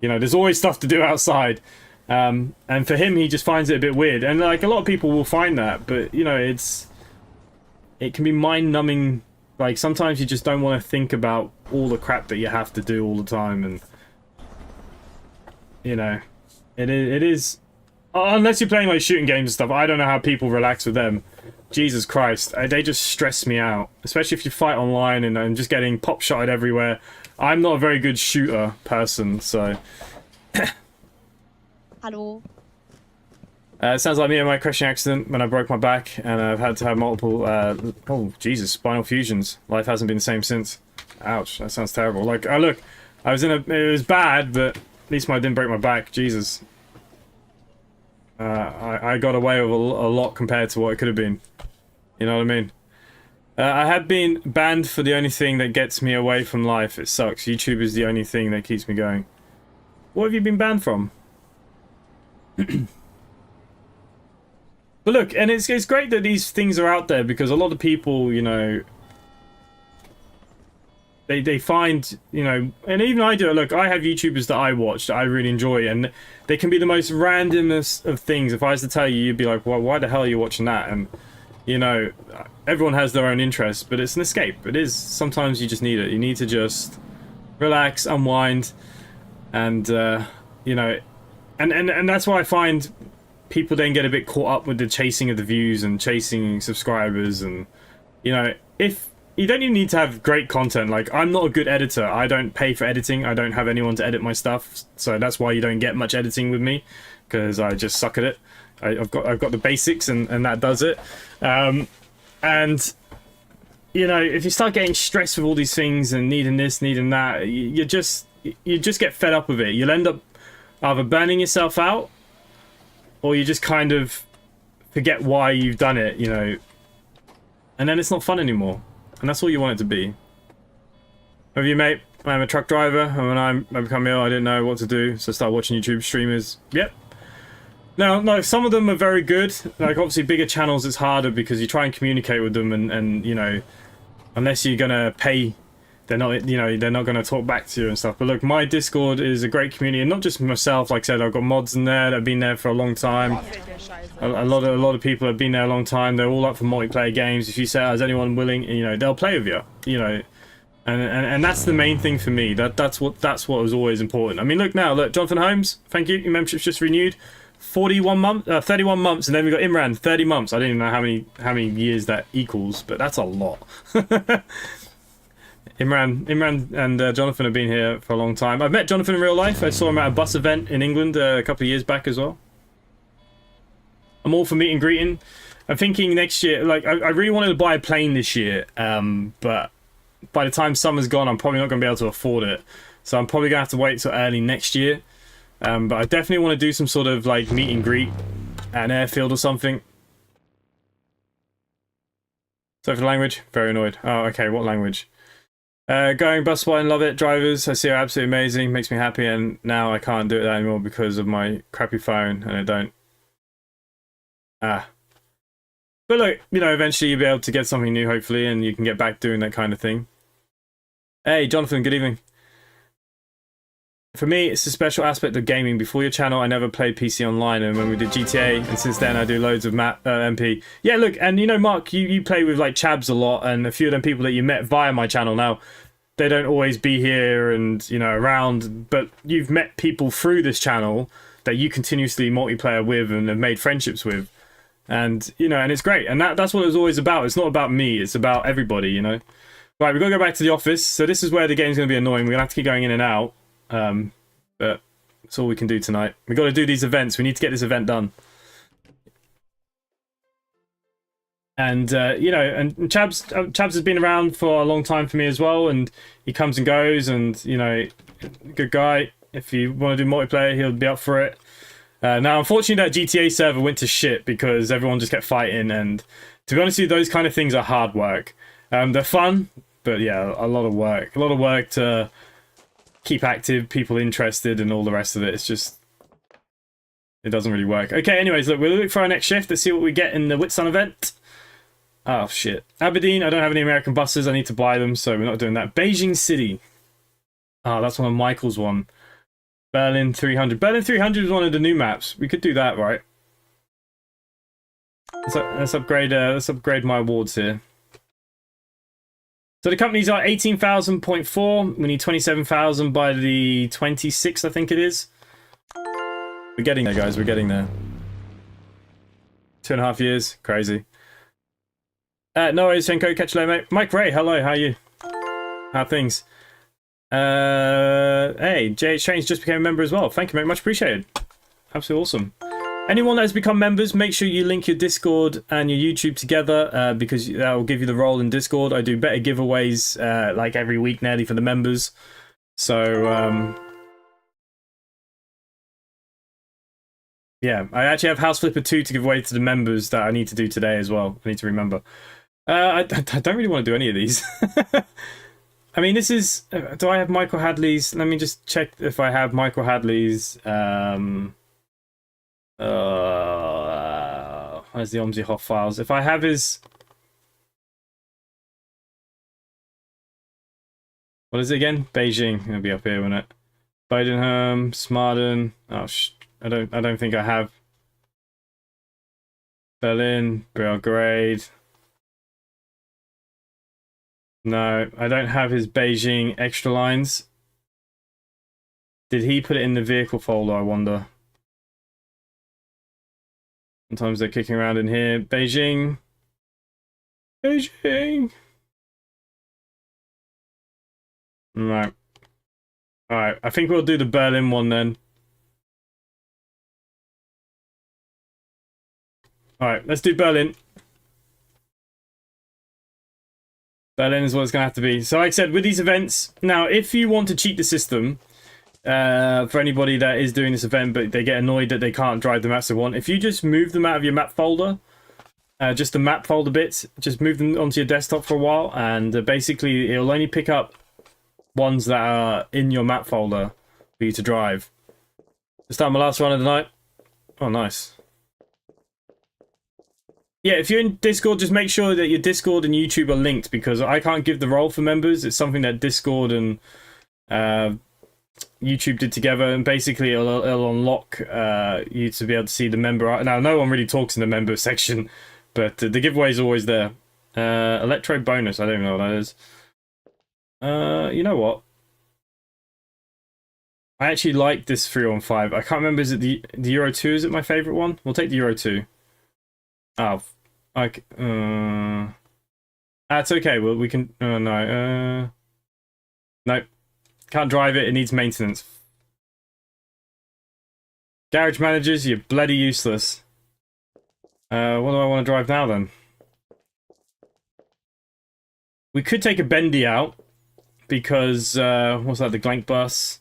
you know, there's always stuff to do outside. And for him, he just finds it a bit weird. And like, a lot of people will find that, but you know, it can be mind-numbing. Like, sometimes you just don't want to think about all the crap that you have to do all the time, and you know, it is unless you're playing like shooting games and stuff. I don't know how people relax with them. Jesus Christ, they just stress me out, especially if you fight online and just getting pop shotted everywhere. I'm not a very good shooter person, so Hello. it sounds like me and my crashing accident when I broke my back, and I've had to have multiple oh Jesus, spinal fusions. Life hasn't been the same since. Ouch, that sounds terrible. Like, oh look, it was bad, but at least I didn't break my back. Jesus. I got away with a lot compared to what it could have been. You know what I mean? I have been banned for the only thing that gets me away from life. It sucks. YouTube is the only thing that keeps me going. What have you been banned from? But look, and it's great that these things are out there, because a lot of people, you know, they find, you know, and even I do it. Look, I have YouTubers that I watch that I really enjoy, and they can be the most randomest of things. If I was to tell you, you'd be like, well, why the hell are you watching that? And, you know, everyone has their own interests, but it's an escape. It is. Sometimes you just need it. You need to just relax, unwind, and, you know, and that's why I find people then get a bit caught up with the chasing of the views and chasing subscribers. And, you know, if you don't even need to have great content. Like, I'm not a good editor. I don't pay for editing. I don't have anyone to edit my stuff, so that's why you don't get much editing with me, because I just suck at it. I've got the basics, and that does it. And you know, if you start getting stressed with all these things and needing this, needing that, you just get fed up with it. You'll end up either burning yourself out, or you just kind of forget why you've done it, you know, and then it's not fun anymore. And that's all you want it to be. Have you, mate? I'm a truck driver, and when I become ill, I didn't know what to do, so I started watching YouTube streamers. Yep. Now, no, some of them are very good. Like, obviously, bigger channels, it's harder because you try and communicate with them, and you know, unless you're gonna pay they're not, you know, they're not going to talk back to you and stuff. But look, my Discord is a great community, and not just myself. Like I said, I've got mods in there that have been there for a long time. A lot of people have been there a long time. They're all up for multiplayer games. If you say, "Is anyone willing?" You know, they'll play with you. You know, and that's the main thing for me. That's what was always important. I mean, look now, look, Jonathan Holmes, thank you. Your membership's just renewed. 31 months, 31 months, and then we got Imran, 30 months. I don't even know how many years that equals, but that's a lot. Imran and Jonathan have been here for a long time. I've met Jonathan in real life. I saw him at a bus event in England a couple of years back as well. I'm all for meet and greeting. I'm thinking next year, like, I really wanted to buy a plane this year, but by the time summer's gone, I'm probably not going to be able to afford it. So I'm probably going to have to wait till early next year. But I definitely want to do some sort of, like, meet and greet at an airfield or something. Sorry for the language. Very annoyed. Oh, okay, what language? Going bus spotting, love it. Drivers, I see are absolutely amazing. Makes me happy, and now I can't do it anymore because of my crappy phone, and I don't. But look, you know, eventually you'll be able to get something new, hopefully, and you can get back doing that kind of thing. Hey, Jonathan, good evening. For me, it's a special aspect of gaming. Before your channel, I never played PC online, and when we did GTA, and since then I do loads of MP. Yeah, look, and you know, Mark, you play with like Chabs a lot, and a few of them people that you met via my channel. Now, they don't always be here and, you know, around, but you've met people through this channel that you continuously multiplayer with and have made friendships with, and you know, and it's great. And that's what it was always about. It's not about me; it's about everybody, you know. Right, we've got to go back to the office. So this is where the game's going to be annoying. We're going to have to keep going in and out. But that's all we can do tonight. We got to do these events. We need to get this event done. And you know, and Chabs has been around for a long time for me as well, and he comes and goes, and you know, good guy. If you want to do multiplayer, he'll be up for it. Now, unfortunately, that GTA server went to shit because everyone just kept fighting, and to be honest with you, those kind of things are hard work. They're fun, but yeah, a lot of work. A lot of work to keep active, people interested, and all the rest of it. It's just, it doesn't really work. Okay, anyways, look, we'll look for our next shift. Let's see what we get in the Whitsun event. Oh, shit. Aberdeen, I don't have any American buses. I need to buy them, so we're not doing that. Beijing City. Oh, that's one of Michael's one. Berlin 300. Berlin 300 is one of the new maps. We could do that, right? Let's upgrade my awards here. So the companies are 18,000.4. We need 27,000 by the 26th, I think it is. We're getting there, guys. We're getting there. 2.5 years. Crazy. No worries, Senko. Catch you later, mate. Mike Ray, hello. How are you? How are things? Hey, JH Strange just became a member as well. Thank you, mate. Much appreciated. Absolutely awesome. Anyone that has become members, make sure you link your Discord and your YouTube together because that will give you the role in Discord. I do better giveaways like every week nearly for the members. So, yeah, I actually have House Flipper 2 to give away to the members that I need to do today as well. I need to remember. I don't really want to do any of these. I mean, this is... do I have Michael Hadley's? Let me just check if I have Michael Hadley's... where's the Omsi Hoff files? If I have his... What is it again? Beijing. It'll be up here, won't it? Bidenham, Smarden. Oh, I don't think I have. Berlin, Belgrade. No, I don't have his Beijing extra lines. Did he put it in the vehicle folder, I wonder? Sometimes they're kicking around in here. Beijing. Beijing. Right. Alright, I think we'll do the Berlin one then. Alright, let's do Berlin. Berlin is what it's going to have to be. So like I said, with these events, now if you want to cheat the system, for anybody that is doing this event but they get annoyed that they can't drive the maps they want, if you just move them out of your map folder, just the map folder bits, just move them onto your desktop for a while, and basically it'll only pick up ones that are in your map folder for you to drive. To start my last run of the night. Oh, nice. Yeah, if you're in Discord, just make sure that your Discord and YouTube are linked, because I can't give the role for members. It's something that Discord and YouTube did together, and basically it'll unlock you to be able to see the member. Now, no one really talks in the member section, but the giveaway is always there. Electro bonus, I don't even know what that is. You know what? I actually like this 3-on-5. I can't remember, is it the Euro 2? Is it my favourite one? We'll take the Euro 2. Oh, like, that's okay. Well, we can. No. Nope. Can't drive it. It needs maintenance. Garage managers, you're bloody useless. What do I want to drive now then? We could take a bendy out because what's that? The Glank bus.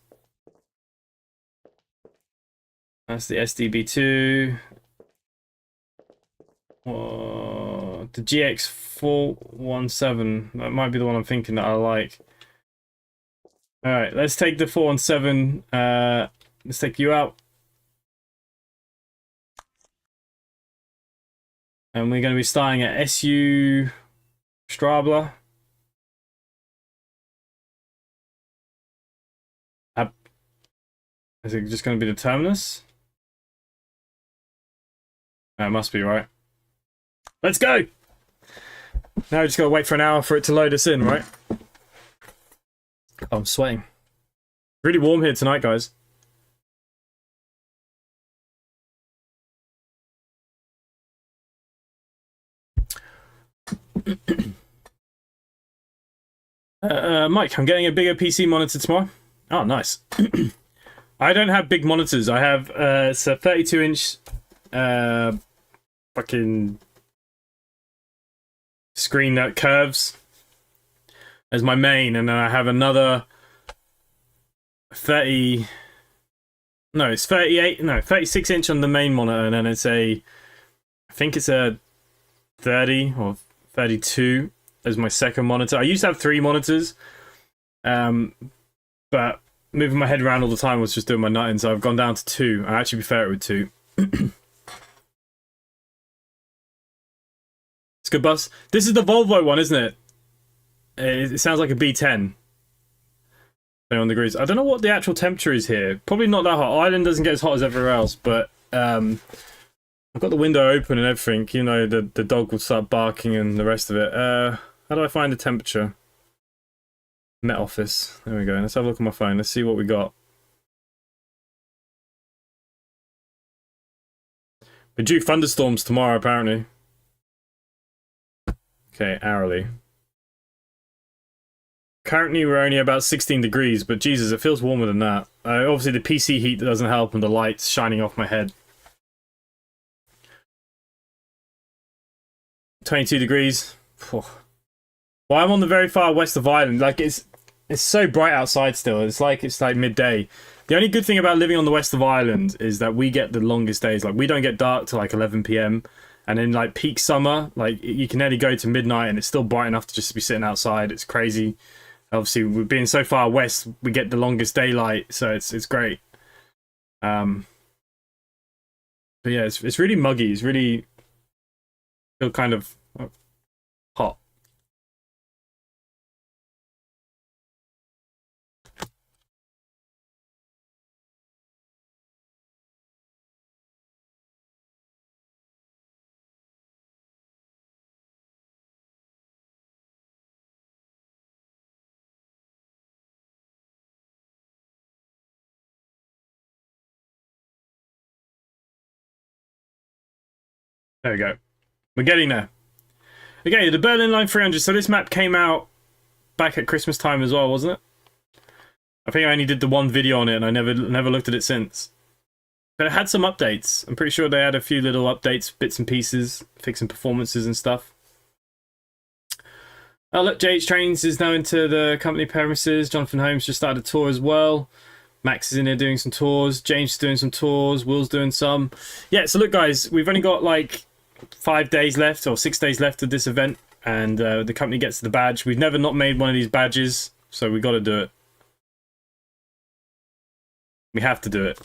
That's the SDB2. The GX417. That might be the one I'm thinking that I like. Alright, let's take the 417. Let's take you out. And we're going to be starting at SU Strabler. Is it just going to be the terminus? It must be, right? Let's go! Now we just got to wait for an hour for it to load us in, right? Oh, I'm sweating. Really warm here tonight, guys. Mike, I'm getting a bigger PC monitor tomorrow. Oh, nice. I don't have big monitors. I have it's a 32-inch fucking screen that curves as my main, and then I have another 36-inch on the main monitor, and then it's I think it's a 30 or 32 as my second monitor. I used to have 3 monitors, but moving my head around all the time was just doing my nutting, so I've gone down to 2. I actually prefer it with 2. It's good bus. This is the Volvo one, isn't it? It sounds like a B10. 21 degrees. I don't know what the actual temperature is here. Probably not that hot. Ireland doesn't get as hot as everywhere else, but I've got the window open and everything. You know, the dog will start barking and the rest of it. How do I find the temperature? Met Office. There we go. Let's have a look on my phone. Let's see what we got. We're due thunderstorms tomorrow, apparently. Okay, hourly. Currently, we're only about 16 degrees, but Jesus, it feels warmer than that. Obviously, the PC heat doesn't help, and the lights shining off my head. 22 degrees. Well, I'm on the very far west of Ireland. Like, it's so bright outside still. It's like midday. The only good thing about living on the west of Ireland is that we get the longest days. Like, we don't get dark till like 11 PM. And in like peak summer, like you can only go to midnight and it's still bright enough to just be sitting outside. It's crazy. Obviously, we're being so far west, we get the longest daylight, so it's great. But yeah, it's really muggy. It's really feel kind of hot. There we go. We're getting there. Okay, the Berlin Line 300. So this map came out back at Christmas time as well, wasn't it? I think I only did the one video on it, and I never looked at it since. But it had some updates. I'm pretty sure they had a few little updates, bits and pieces, fixing performances and stuff. Oh look, JH Trains is now into the company premises. Jonathan Holmes just started a tour as well. Max is in there doing some tours. James is doing some tours. Will's doing some. Yeah, so look guys, we've only got like 5 days left or 6 days left of this event, and the company gets the badge. We've never not made one of these badges, so we got to do it. We have to do it.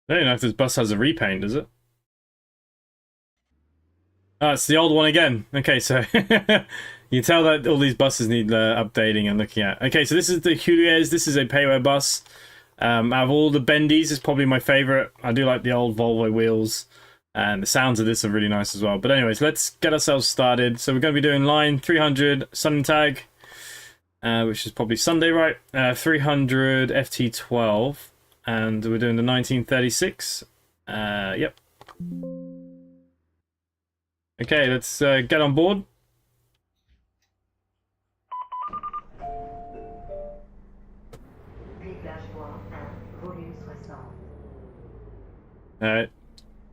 I don't know if this bus has a repaint, does it? Oh, it's the old one again. Okay, so you tell that all these buses need updating and looking at. Okay, so this is the Juliez. This is a payware bus. Out of all the bendies, it's probably my favorite. I do like the old Volvo wheels, and the sounds of this are really nice as well. But anyways, let's get ourselves started. So we're going to be doing line 300 Sun Tag, which is probably Sunday, right? 300 FT12, and we're doing the 1936. Yep. Okay, let's get on board.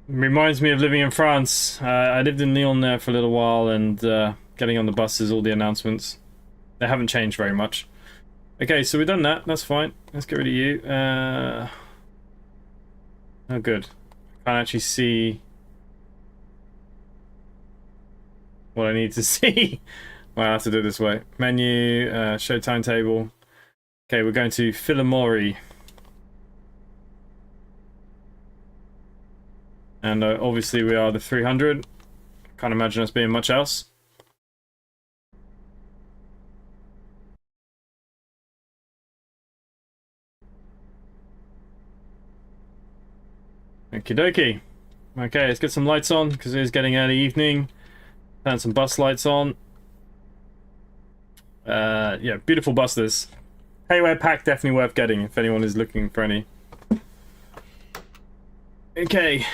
Reminds me of living in France. I lived in Lyon there for a little while, and getting on the buses, all the announcements. They haven't changed very much. Okay, so we've done that. That's fine. Let's get rid of you. Oh, good. I can't actually see what I need to see. Well, I have to do it this way. Menu, show timetable. Okay, we're going to Philomori. And obviously we are the 300. Can't imagine us being much else. Okie dokie. Okay, let's get some lights on because it is getting early evening. Turn some bus lights on. Yeah, beautiful bus this. Payware pack definitely worth getting if anyone is looking for any. Okay.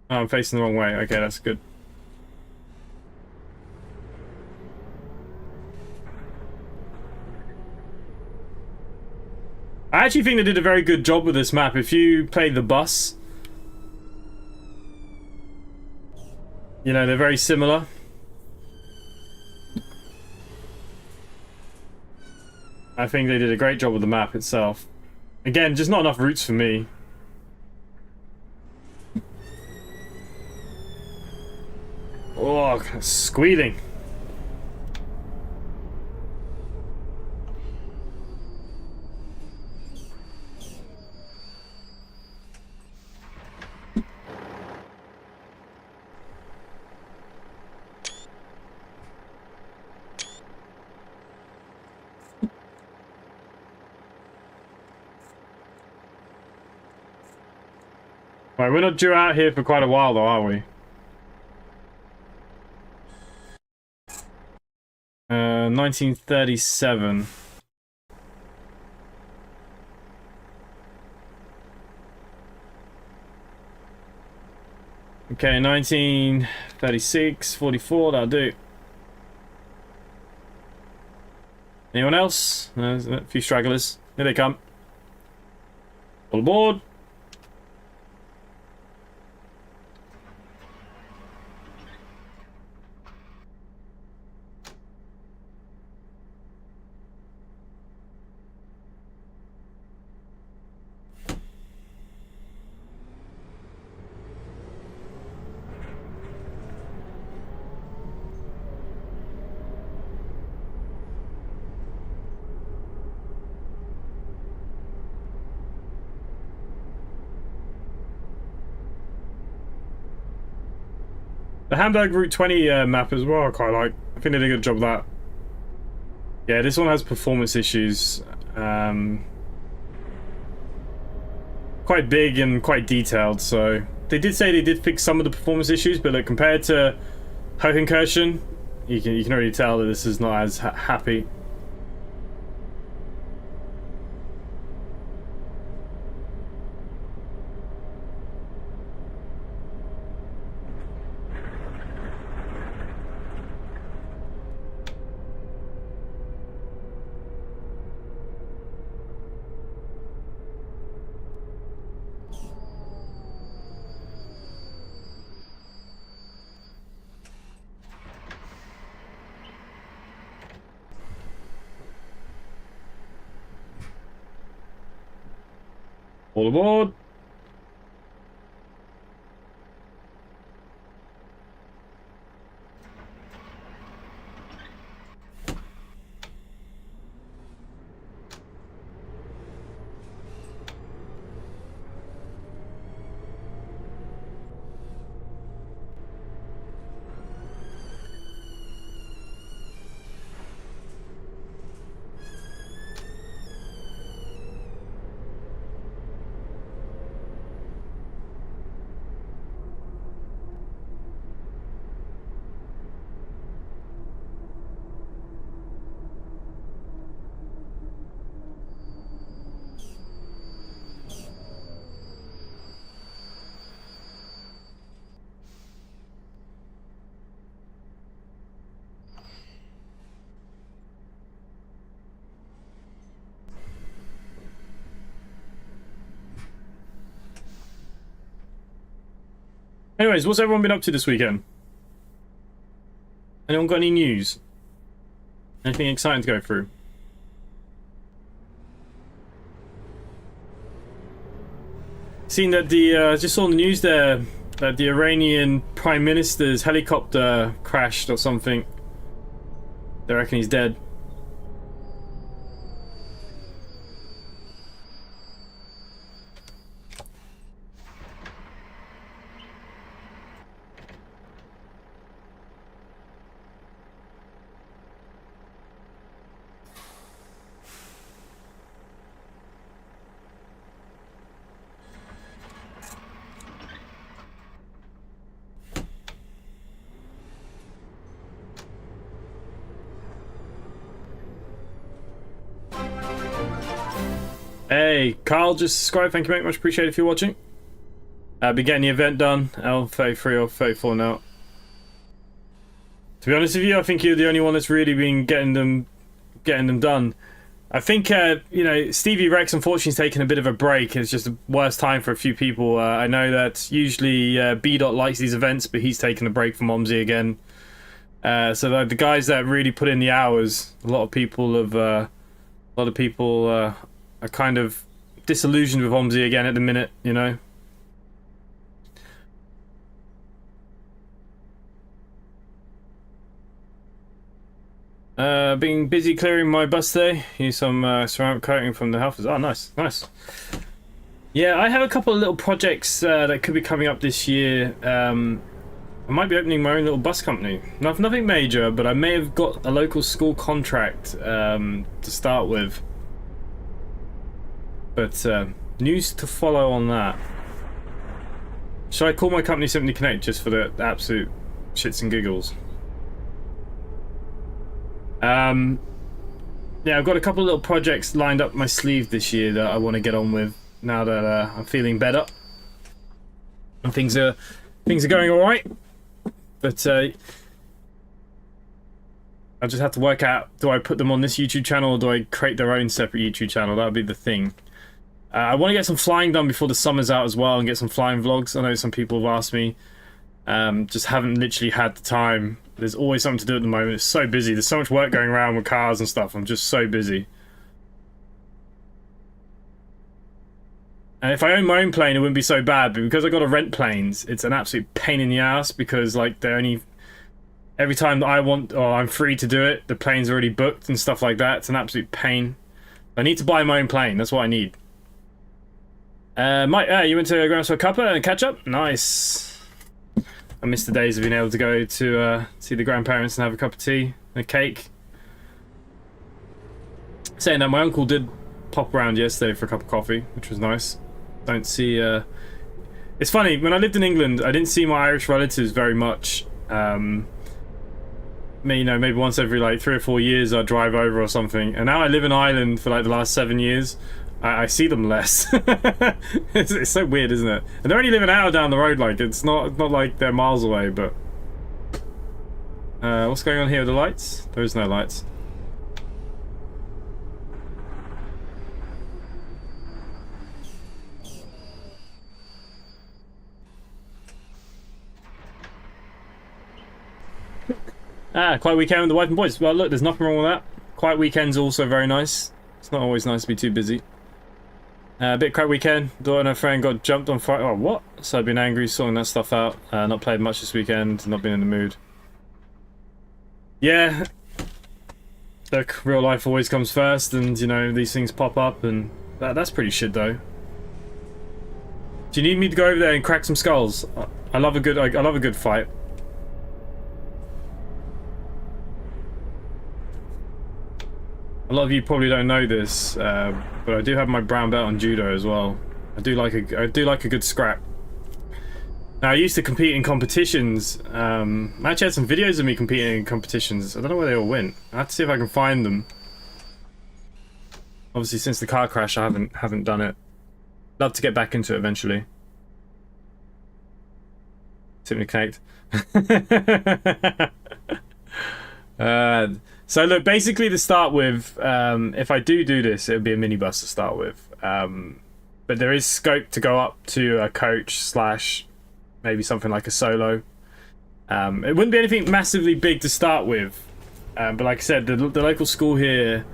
Oh, I'm facing the wrong way. Okay, that's good. I actually think they did a very good job with this map. If you play the bus, you know, they're very similar. I think they did a great job with the map itself. Again, just not enough routes for me. Oh, squealing. Right, we're not due out here for quite a while though, are we? 1937. Okay, 1936, 44, that'll do. Anyone else? There's a few stragglers. Here they come. All aboard. The Hamburg Route 20 map as well, I quite like. I think they did a good job of that. Yeah, this one has performance issues. Quite big and quite detailed, so... They did say they did fix some of the performance issues, but like, compared to Hohenkirchen, you can already tell that this is not as happy. All aboard. Anyways, what's everyone been up to this weekend? Anyone got any news? Anything exciting to go through? Seen that the just saw on the news there that the Iranian Prime Minister's helicopter crashed or something. They reckon he's dead. Hey, Carl just subscribed. Thank you, mate. Much appreciated if you're watching. Be getting the event done. L33 or 34 now. To be honest with you, I think you're the only one that's really been getting them done. I think you know, Stevie Rex unfortunately is taking a bit of a break. It's just the worst time for a few people. I know that usually B. likes these events, but he's taking a break from Omsi again. So the guys that really put in the hours, a lot of people are kind of disillusioned with Omsi again at the minute, you know. Being busy clearing my bus today. Use some ceramic coating from the house. Oh, nice, nice. Yeah, I have a couple of little projects that could be coming up this year. I might be opening my own little bus company. Nothing major, but I may have got a local school contract to start with. But news to follow on that. Should I call my company Simply Connect just for the absolute shits and giggles? Yeah, I've got a couple of little projects lined up my sleeve this year that I want to get on with now that I'm feeling better and things are going all right. But I just have to work out: do I put them on this YouTube channel or do I create their own separate YouTube channel? That would be the thing. I want to get some flying done before the summer's out as well and get some flying vlogs. I know some people have asked me. Just haven't literally had the time. There's always something to do at the moment. It's so busy. There's so much work going around with cars and stuff. I'm just so busy. And if I owned my own plane, it wouldn't be so bad. But because I got to rent planes, it's an absolute pain in the ass because like they're only... Every time that I want or I'm free to do it, the plane's already booked and stuff like that. It's an absolute pain. I need to buy my own plane. That's what I need. Mike, you went to Grandma's for a cuppa and catch up? Nice. I miss the days of being able to go to see the grandparents and have a cup of tea and a cake. Saying that, my uncle did pop around yesterday for a cup of coffee, which was nice. Don't see... It's funny, when I lived in England, I didn't see my Irish relatives very much. You know, maybe once every like 3 or 4 years I'd drive over or something. And now I live in Ireland for like the last 7 years. I see them less. It's so weird, isn't it? And they're only living an hour down the road. Like it's not like they're miles away. But what's going on here with the lights? There is no lights. Quiet weekend with the wife and boys. Well, look, there's nothing wrong with that. Quiet weekend's also very nice. It's not always nice to be too busy. A bit crap weekend. Daughter and her friend got jumped on Friday. Oh, what? So I've been angry, sorting that stuff out. Not played much this weekend. Not been in the mood. Yeah. Look, real life always comes first, and you know these things pop up, and that's pretty shit though. Do you need me to go over there and crack some skulls? I love a good fight. A lot of you probably don't know this, but I do have my brown belt on judo as well. I do like a good scrap. Now I used to compete in competitions. I actually had some videos of me competing in competitions. I don't know where they all went. I have to see if I can find them. Obviously, since the car crash, I haven't done it. Love to get back into it eventually. Simply connect. So look, basically to start with, if I do this, it would be a minibus to start with. But there is scope to go up to a coach slash maybe something like a solo. It wouldn't be anything massively big to start with, but like I said, the local school here,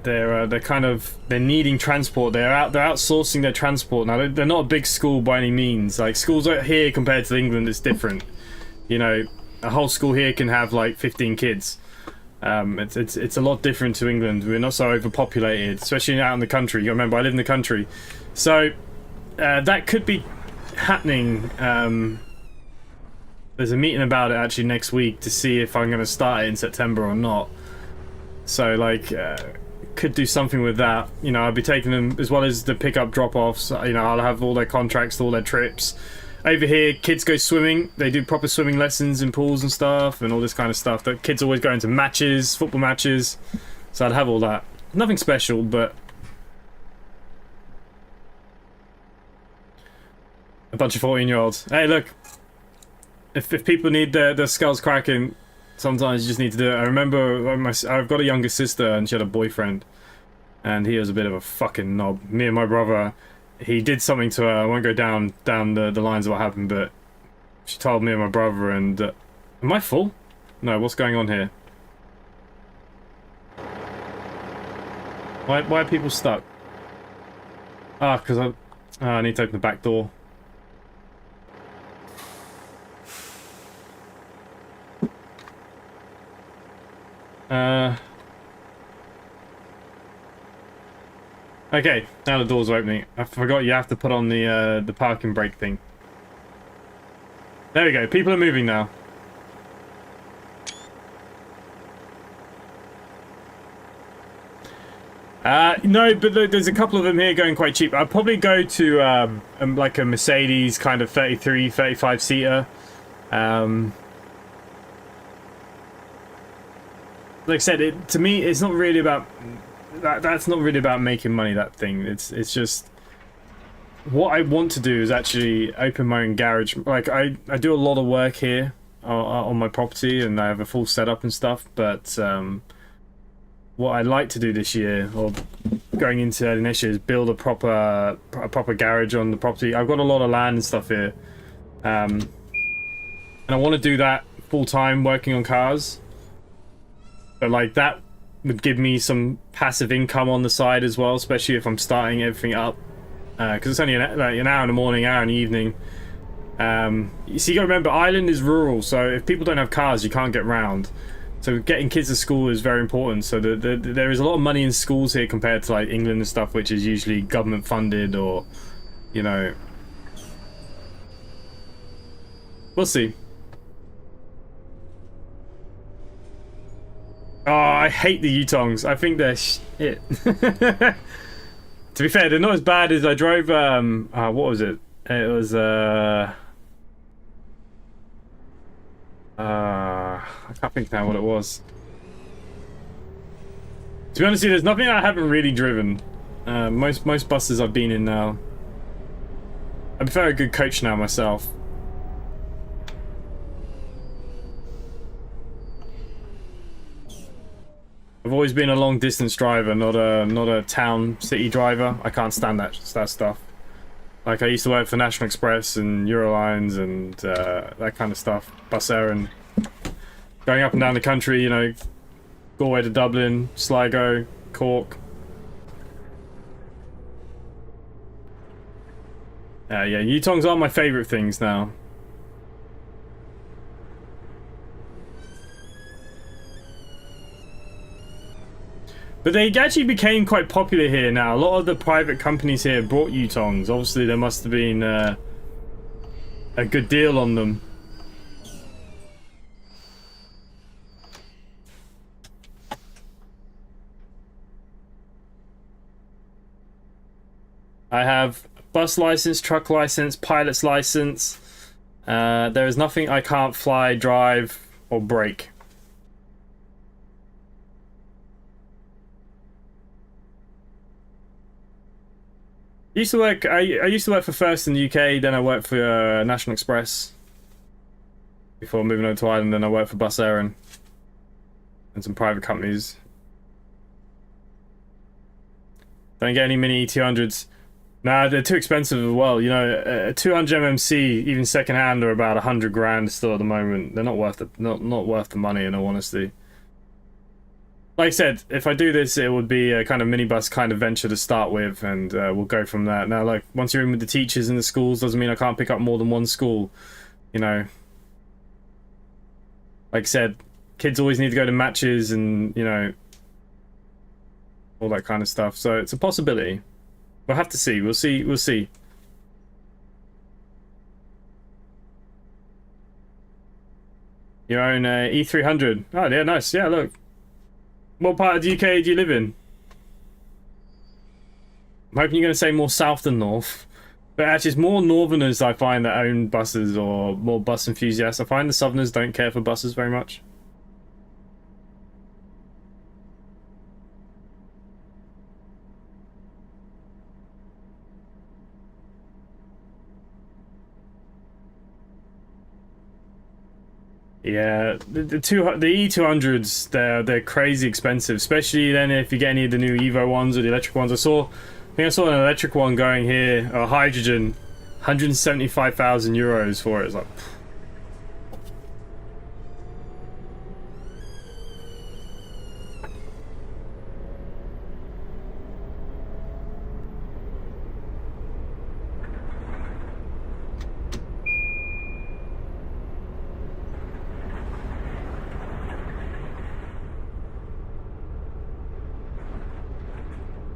they're needing transport. They're outsourcing their transport now. They're not a big school by any means. Like schools out here compared to England, it's different. You know, a whole school here can have like 15 kids. It's a lot different to England. We're not so overpopulated, especially out in the country. You remember, I live in the country, so that could be happening. There's a meeting about it actually next week to see if I'm going to start it in September or not. So like, could do something with that. You know, I'll be taking them as well as the pickup drop-offs. You know, I'll have all their contracts, all their trips. Over here, kids go swimming. They do proper swimming lessons in pools and stuff, and all this kind of stuff. The kids always go into matches, football matches. So I'd have all that. Nothing special, but a bunch of 14-year-olds. Hey, look. If people need their skulls cracking, sometimes you just need to do it. I remember I've got a younger sister, and she had a boyfriend, and he was a bit of a fucking knob. Me and my brother, he did something to her. I won't go down the lines of what happened, but she told me and my brother, and am I full? No, what's going on here? Why are people stuck? Ah, because I need to open the back door. Okay, now the door's opening. I forgot you have to put on the parking brake thing. There we go. People are moving now. No, but there's a couple of them here going quite cheap. I'd probably go to like a Mercedes kind of 33, 35 seater. Like I said, to me, it's not really about that's not really about making money. That thing, it's just what I want to do is actually open my own garage. Like I do a lot of work here on my property, and I have a full setup and stuff. But what I'd like to do this year, or going into early next year, is build a proper garage on the property. I've got a lot of land and stuff here, and I want to do that full time, working on cars. But like that would give me some passive income on the side as well, especially if I'm starting everything up. Because it's only an hour in the morning, hour in the evening. You see, you got to remember, Ireland is rural, so if people don't have cars, you can't get round. So getting kids to school is very important. So there is a lot of money in schools here compared to like England and stuff, which is usually government funded, or, you know, we'll see. Oh, I hate the Yutongs. I think they're shit. To be fair, they're not as bad as I drove. What was it? It was I can't think now what it was. To be honest, there's nothing I haven't really driven. Most buses I've been in now. I'm a very good coach now myself. I've always been a long distance driver, not a town city driver. I can't stand that stuff. Like I used to work for National Express and Eurolines and that kind of stuff. Bus air and going up and down the country, you know, Galway to Dublin, Sligo, Cork. Yeah, Yutongs are my favourite things now. But they actually became quite popular here now. A lot of the private companies here brought Yutongs. Obviously, there must have been a good deal on them. I have bus license, truck license, pilot's license. There is nothing I can't fly, drive, or brake. I used to work for First in the UK, then I worked for National Express before moving over to Ireland, then I worked for Bus Air and some private companies. Don't get any mini E200s. Nah, they're too expensive as well. You know, a 200 MMC, even second hand, are about 100 grand still at the moment. They're not worth not worth the money, in all honesty. Like I said, if I do this, it would be a kind of minibus kind of venture to start with, and we'll go from there. Now, like, once you're in with the teachers in the schools, doesn't mean I can't pick up more than one school. You know, like I said, kids always need to go to matches and, you know, all that kind of stuff. So it's a possibility. We'll have to see. We'll see. We'll see. Your own E300. Oh, yeah, nice. Yeah, look. What part of the UK do you live in? I'm hoping you're going to say more south than north. But actually, it's more northerners I find that own buses, or more bus enthusiasts. I find the southerners don't care for buses very much. Yeah, the E200s, they're crazy expensive, especially then if you get any of the new Evo ones or the electric ones. I think I saw an electric one going here, a hydrogen, 175,000 euros for it. It's like,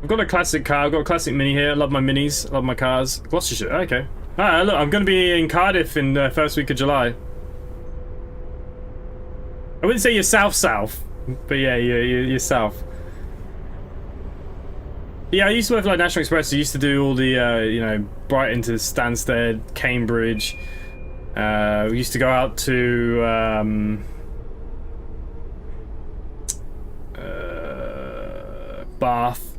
I've got a classic car. I've got a classic Mini here. I love my Minis. I love my cars. Gloucestershire. Okay. Ah, look, I'm going to be in Cardiff in the first week of July. I wouldn't say you're south, but yeah, you're south. Yeah, I used to work for like National Express. I used to do all the, you know, Brighton to Stansted, Cambridge. We used to go out to Bath.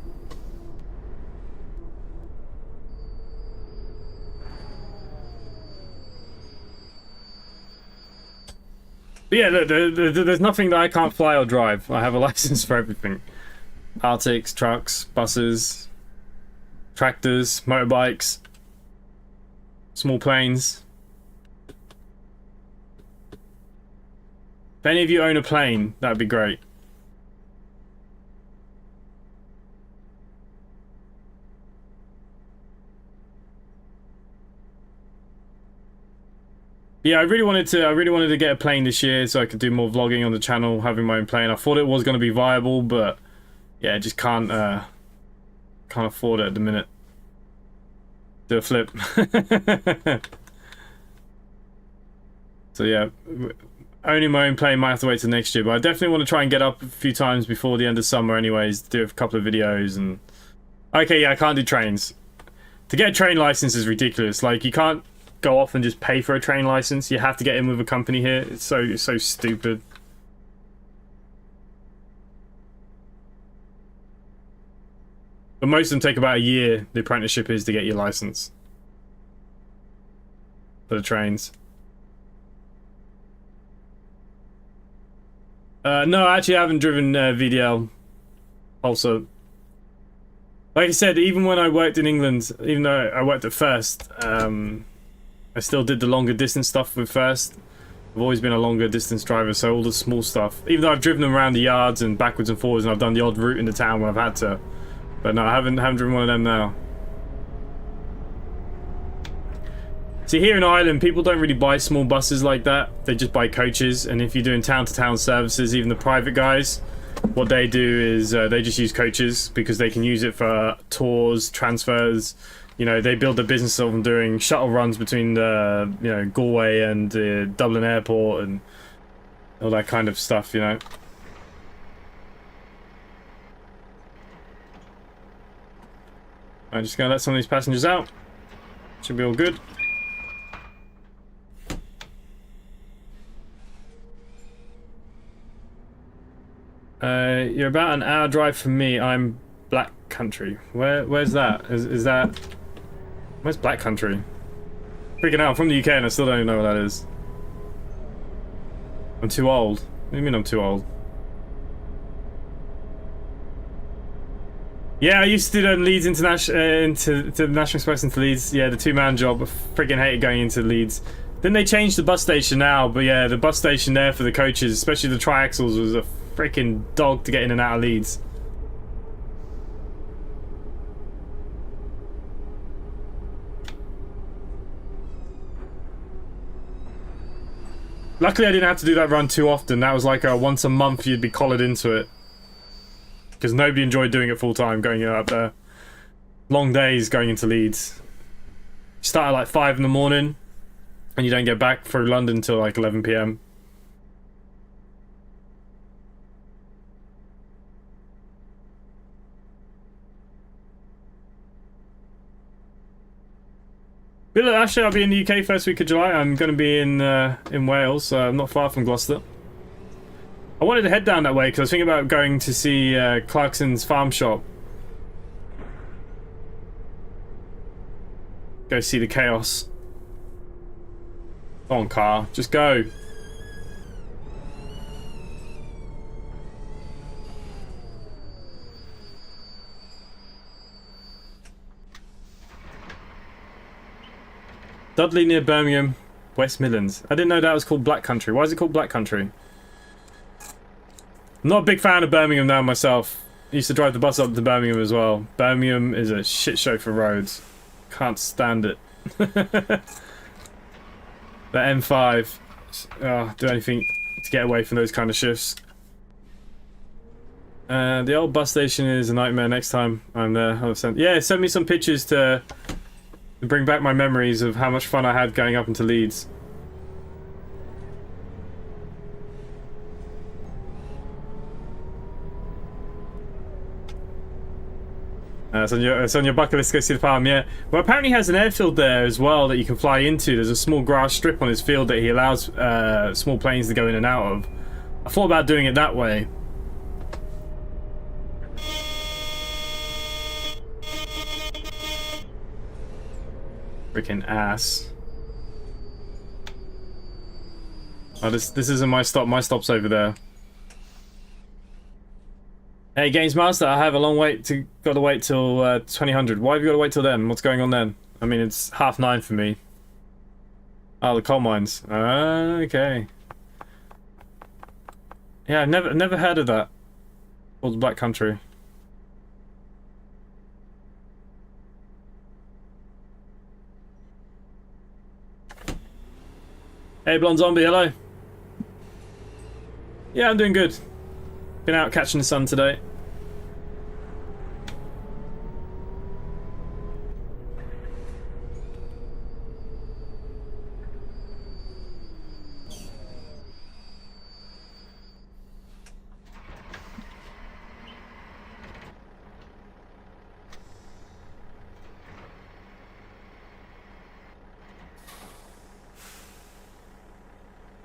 But yeah, there's nothing that I can't fly or drive. I have a license for everything. Arctics, trucks, buses, tractors, motorbikes, small planes. If any of you own a plane, that'd be great. Yeah, I really wanted to get a plane this year so I could do more vlogging on the channel, having my own plane. I thought it was going to be viable, but yeah, I just can't afford it at the minute. Do a flip. So yeah, owning my own plane might have to wait till next year, but I definitely want to try and get up a few times before the end of summer anyways, do a couple of videos. And okay, yeah, I can't do trains. To get a train license is ridiculous. Like, you can't go off and just pay for a train license. You have to get in with a company here. It's so stupid. But most of them take about a year, the apprenticeship is, to get your license for the trains. No, actually I haven't driven VDL also. Like I said, even when I worked in England, even though I worked at First, I still did the longer distance stuff with First. I've always been a longer distance driver, so all the small stuff. Even though I've driven them around the yards and backwards and forwards, and I've done the odd route in the town when I've had to. But no, I haven't driven one of them now. See, here in Ireland, people don't really buy small buses like that. They just buy coaches, and if you're doing town-to-town services, even the private guys, what they do is they just use coaches because they can use it for tours, transfers. You know, they build a business of them doing shuttle runs between the, you know, Galway and Dublin Airport and all that kind of stuff, you know. I'm just gonna let some of these passengers out. Should be all good. You're about an hour drive from me. I'm Black Country. Where's that? Is that... Where's Black Country? Freaking out, I'm from the UK and I still don't even know what that is. I'm too old. What do you mean I'm too old? Yeah, I used to do Leeds International into the National Express into Leeds. Yeah, the 2-man job. I freaking hated going into Leeds. Then they changed the bus station now, but yeah, the bus station there for the coaches, especially the triaxles, was a freaking dog to get in and out of Leeds. Luckily, I didn't have to do that run too often. That was like a once a month you'd be collared into it. Because nobody enjoyed doing it full time, going up there. Long days going into Leeds. You start at like 5 in the morning, and you don't get back through London until like 11 PM. But look, actually, I'll be in the UK first week of July. I'm going to be in Wales, so I'm not far from Gloucester. I wanted to head down that way because I was thinking about going to see Clarkson's farm shop. Go see the chaos. Come on, car, just go. Dudley near Birmingham, West Midlands. I didn't know that was called Black Country. Why is it called Black Country? I'm not a big fan of Birmingham now myself. I used to drive the bus up to Birmingham as well. Birmingham is a shit show for roads. Can't stand it. The M5. Oh, do anything to get away from those kind of shifts. The old bus station is a nightmare next time I'm there. Yeah, send me some pictures to bring back my memories of how much fun I had going up into Leeds. It's on your bucket list to go see the farm, yeah. Well, apparently he has an airfield there as well that you can fly into. There's a small grass strip on his field that he allows small planes to go in and out of. I thought about doing it that way. Freaking ass. Oh, this isn't my stop. My stop's over there. Hey, Games Master, I have a long wait to got to wait till 2000. Why have you got to wait till then? What's going on then? I mean, it's 9:30 for me. Oh, the coal mines. Okay. Yeah, I've never heard of that. Called Black Country. Hey, Blonde Zombie, hello. Yeah, I'm doing good. Been out catching the sun today.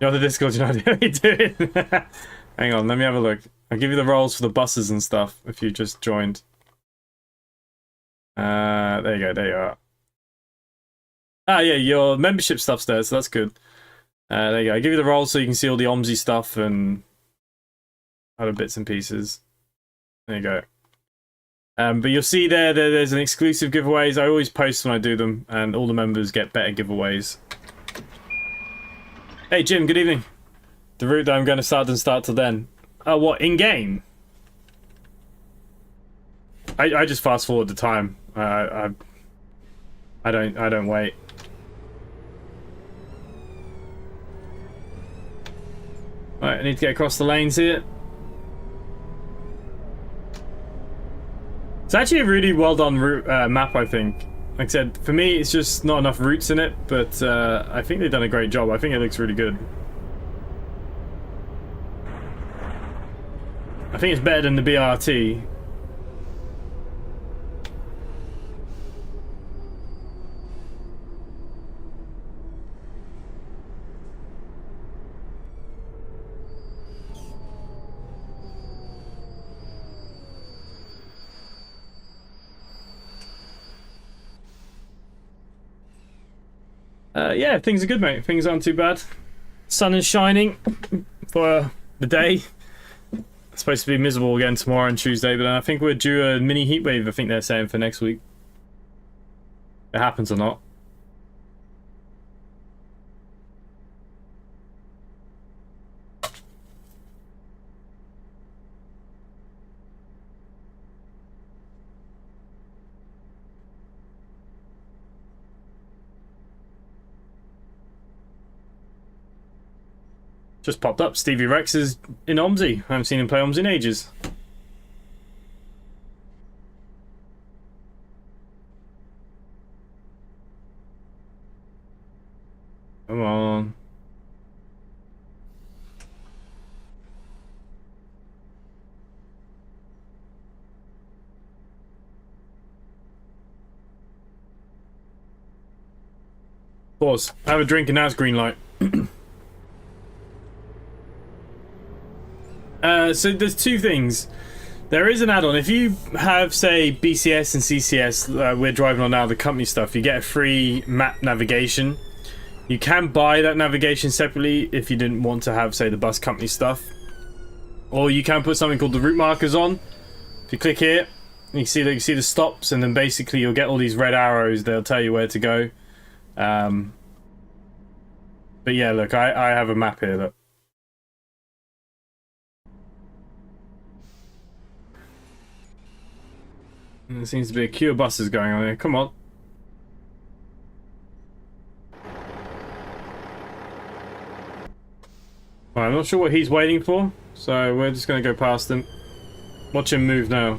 You're on the Discord, you know what you're doing. Hang on, let me have a look. I'll give you the roles for the buses and stuff if you just joined. There you go, there you are. Ah, yeah, your membership stuff's there, so that's good. There you go. I'll give you the roles so you can see all the Omsi stuff and other bits and pieces. There you go. But you'll see there's an exclusive giveaways. I always post when I do them, and all the members get better giveaways. Hey Jim, good evening. The route that I'm going to start doesn't start till then. Oh, what, in game? I just fast forward the time. I don't wait. Alright, I need to get across the lanes here. It's actually a really well done route map, I think. Like I said, for me, it's just not enough routes in it, but I think they've done a great job. I think it looks really good. I think it's better than the BRT. Yeah, things are good, mate. Things aren't too bad. Sun is shining for the day. It's supposed to be miserable again tomorrow and Tuesday, but I think we're due a mini heat wave, I think they're saying, for next week. If it happens or not. Just popped up. Stevie Rex is in Omsi. I haven't seen him play Omsi in ages. Come on. Pause. Have a drink and now it's green light. So there's two things. There is an add-on. If you have, say, BCS and CCS, we're driving on now, the company stuff, you get a free map navigation. You can buy that navigation separately if you didn't want to have, say, the bus company stuff. Or you can put something called the route markers on. If you click here, you see the stops, and then basically you'll get all these red arrows. They'll tell you where to go. But yeah, look, I have a map here, look. There seems to be a queue of buses going on here. Come on. Right, I'm not sure what he's waiting for, so we're just going to go past him. Watch him move now.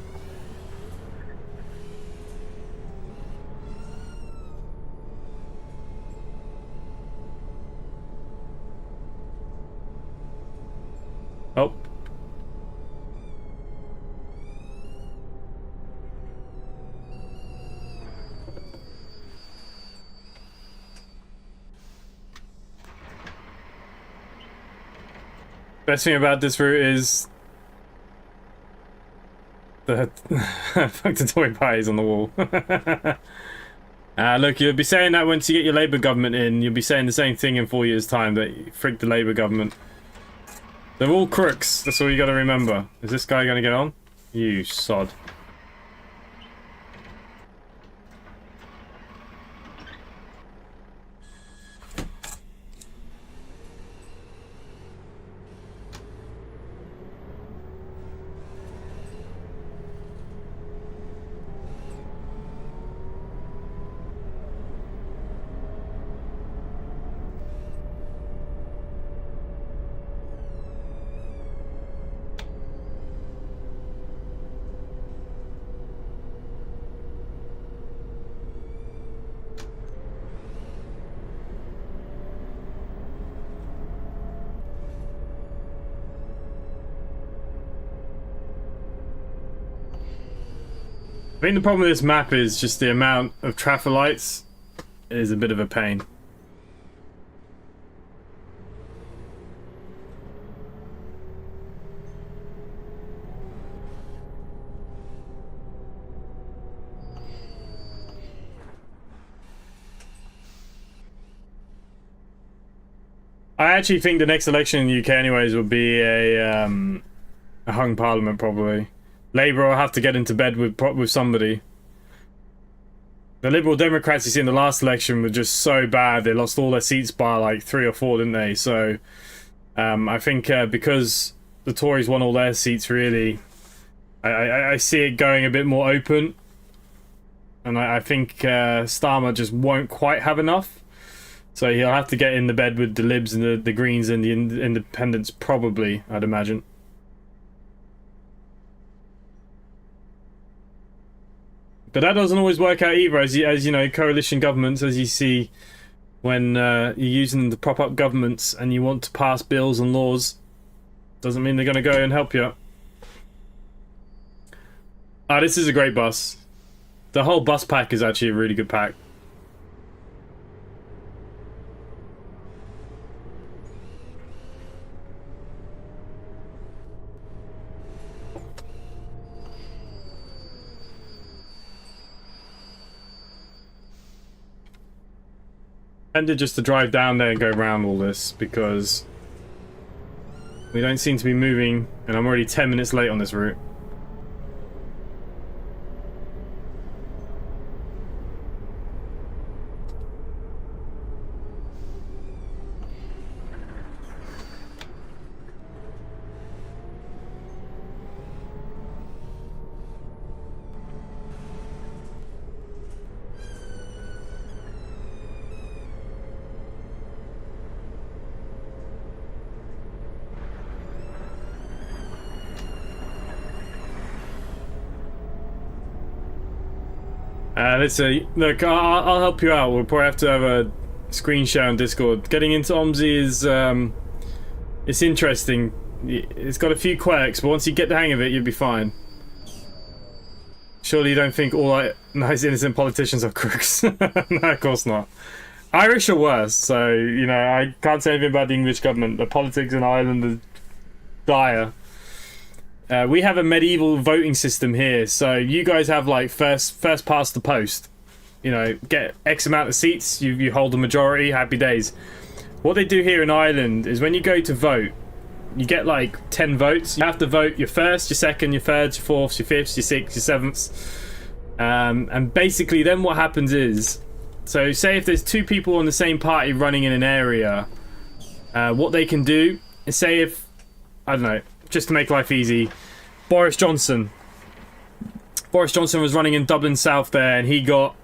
Oh. Best thing about this route is the fuck the toy pies on the wall. Look, you'll be saying that once you get your Labour government in, you'll be saying the same thing in 4 years' time, that frick the Labour government. They're all crooks, that's all you gotta remember. Is this guy gonna get on? You sod. I think the problem with this map is just the amount of traffic lights is a bit of a pain. I actually think the next election in the UK anyways will be a hung parliament probably. Labour will have to get into bed with somebody. The Liberal Democrats, you see, in the last election were just so bad. They lost all their seats by like 3 or 4, didn't they? So I think because the Tories won all their seats, really, I see it going a bit more open. And I think Starmer just won't quite have enough. So he'll have to get in the bed with the Libs and the Greens and the Independents, probably, I'd imagine. But that doesn't always work out either, as you know, coalition governments, as you see when you're using them to prop up governments and you want to pass bills and laws, doesn't mean they're going to go and help you. Ah, this is a great bus. The whole bus pack is actually a really good pack. I tended just to drive down there and go around all this because We don't seem to be moving, and I'm already 10 minutes late on this route. Let's see. Look, I'll help you out. We'll probably have to have a screen share on Discord. Getting into Omsi is it's interesting. It's got a few quirks, but once you get the hang of it, you'll be fine. Surely you don't think all nice innocent politicians are crooks? No, of course not. Irish are worse, so you know I can't say anything about the English government. The politics in Ireland are dire. We have a medieval voting system here, so you guys have like first past the post. You know, get X amount of seats, you hold the majority, happy days. What they do here in Ireland is when you go to vote, you get like 10 votes. You have to vote your first, your second, your third, your fourth, your fifth, your sixth, your seventh. And basically then what happens is, so say if there's two people on the same party running in an area, what they can do is say if, I don't know, just to make life easy, Boris Johnson was running in Dublin South there, and he got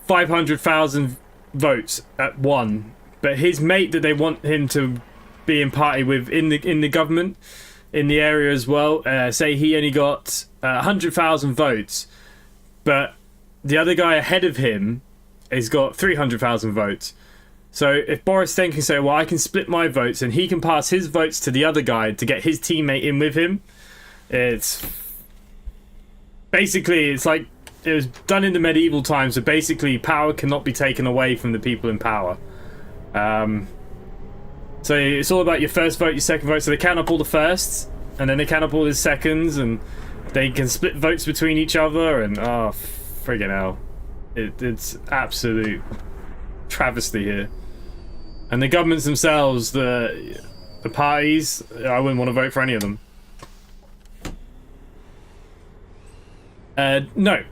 500,000 votes at one. But his mate that they want him to be in party with in the government in the area as well, say he only got 100,000 votes, but the other guy ahead of him has got 300,000 votes. So if Boris then can say, well, I can split my votes, and he can pass his votes to the other guy to get his teammate in with him, it's basically, it's like it was done in the medieval times, so basically power cannot be taken away from the people in power. So it's all about your first vote, your second vote, so they count up all the firsts, and then they count up all the seconds, and they can split votes between each other, and oh, friggin' hell. It's absolute travesty here. And the governments themselves, the parties, I wouldn't want to vote for any of them. No.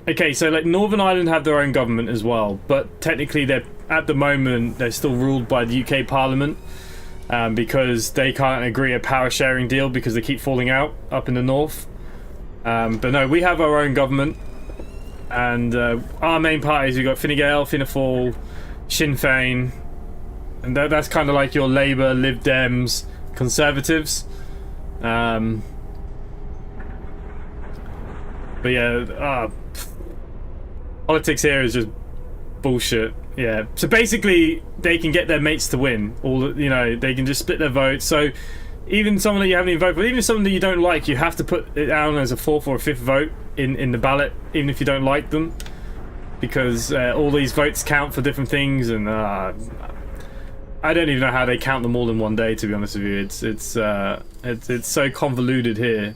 Okay, so like Northern Ireland have their own government as well, but technically they're at the moment they're still ruled by the UK Parliament, because they can't agree a power sharing deal because they keep falling out up in the north. But no, we have our own government, and our main parties, we've got Fine Gael, Fianna Fáil, Sinn Féin, and that's kind of like your Labour, Lib Dems, Conservatives. But yeah, politics here is just bullshit. Yeah, so basically they can get their mates to win. You know, they can just split their votes. So even someone that you haven't even voted for, even someone that you don't like, you have to put it down as a fourth or a fifth vote in the ballot, even if you don't like them, because all these votes count for different things, and I don't even know how they count them all in one day, to be honest with you. It's so convoluted here.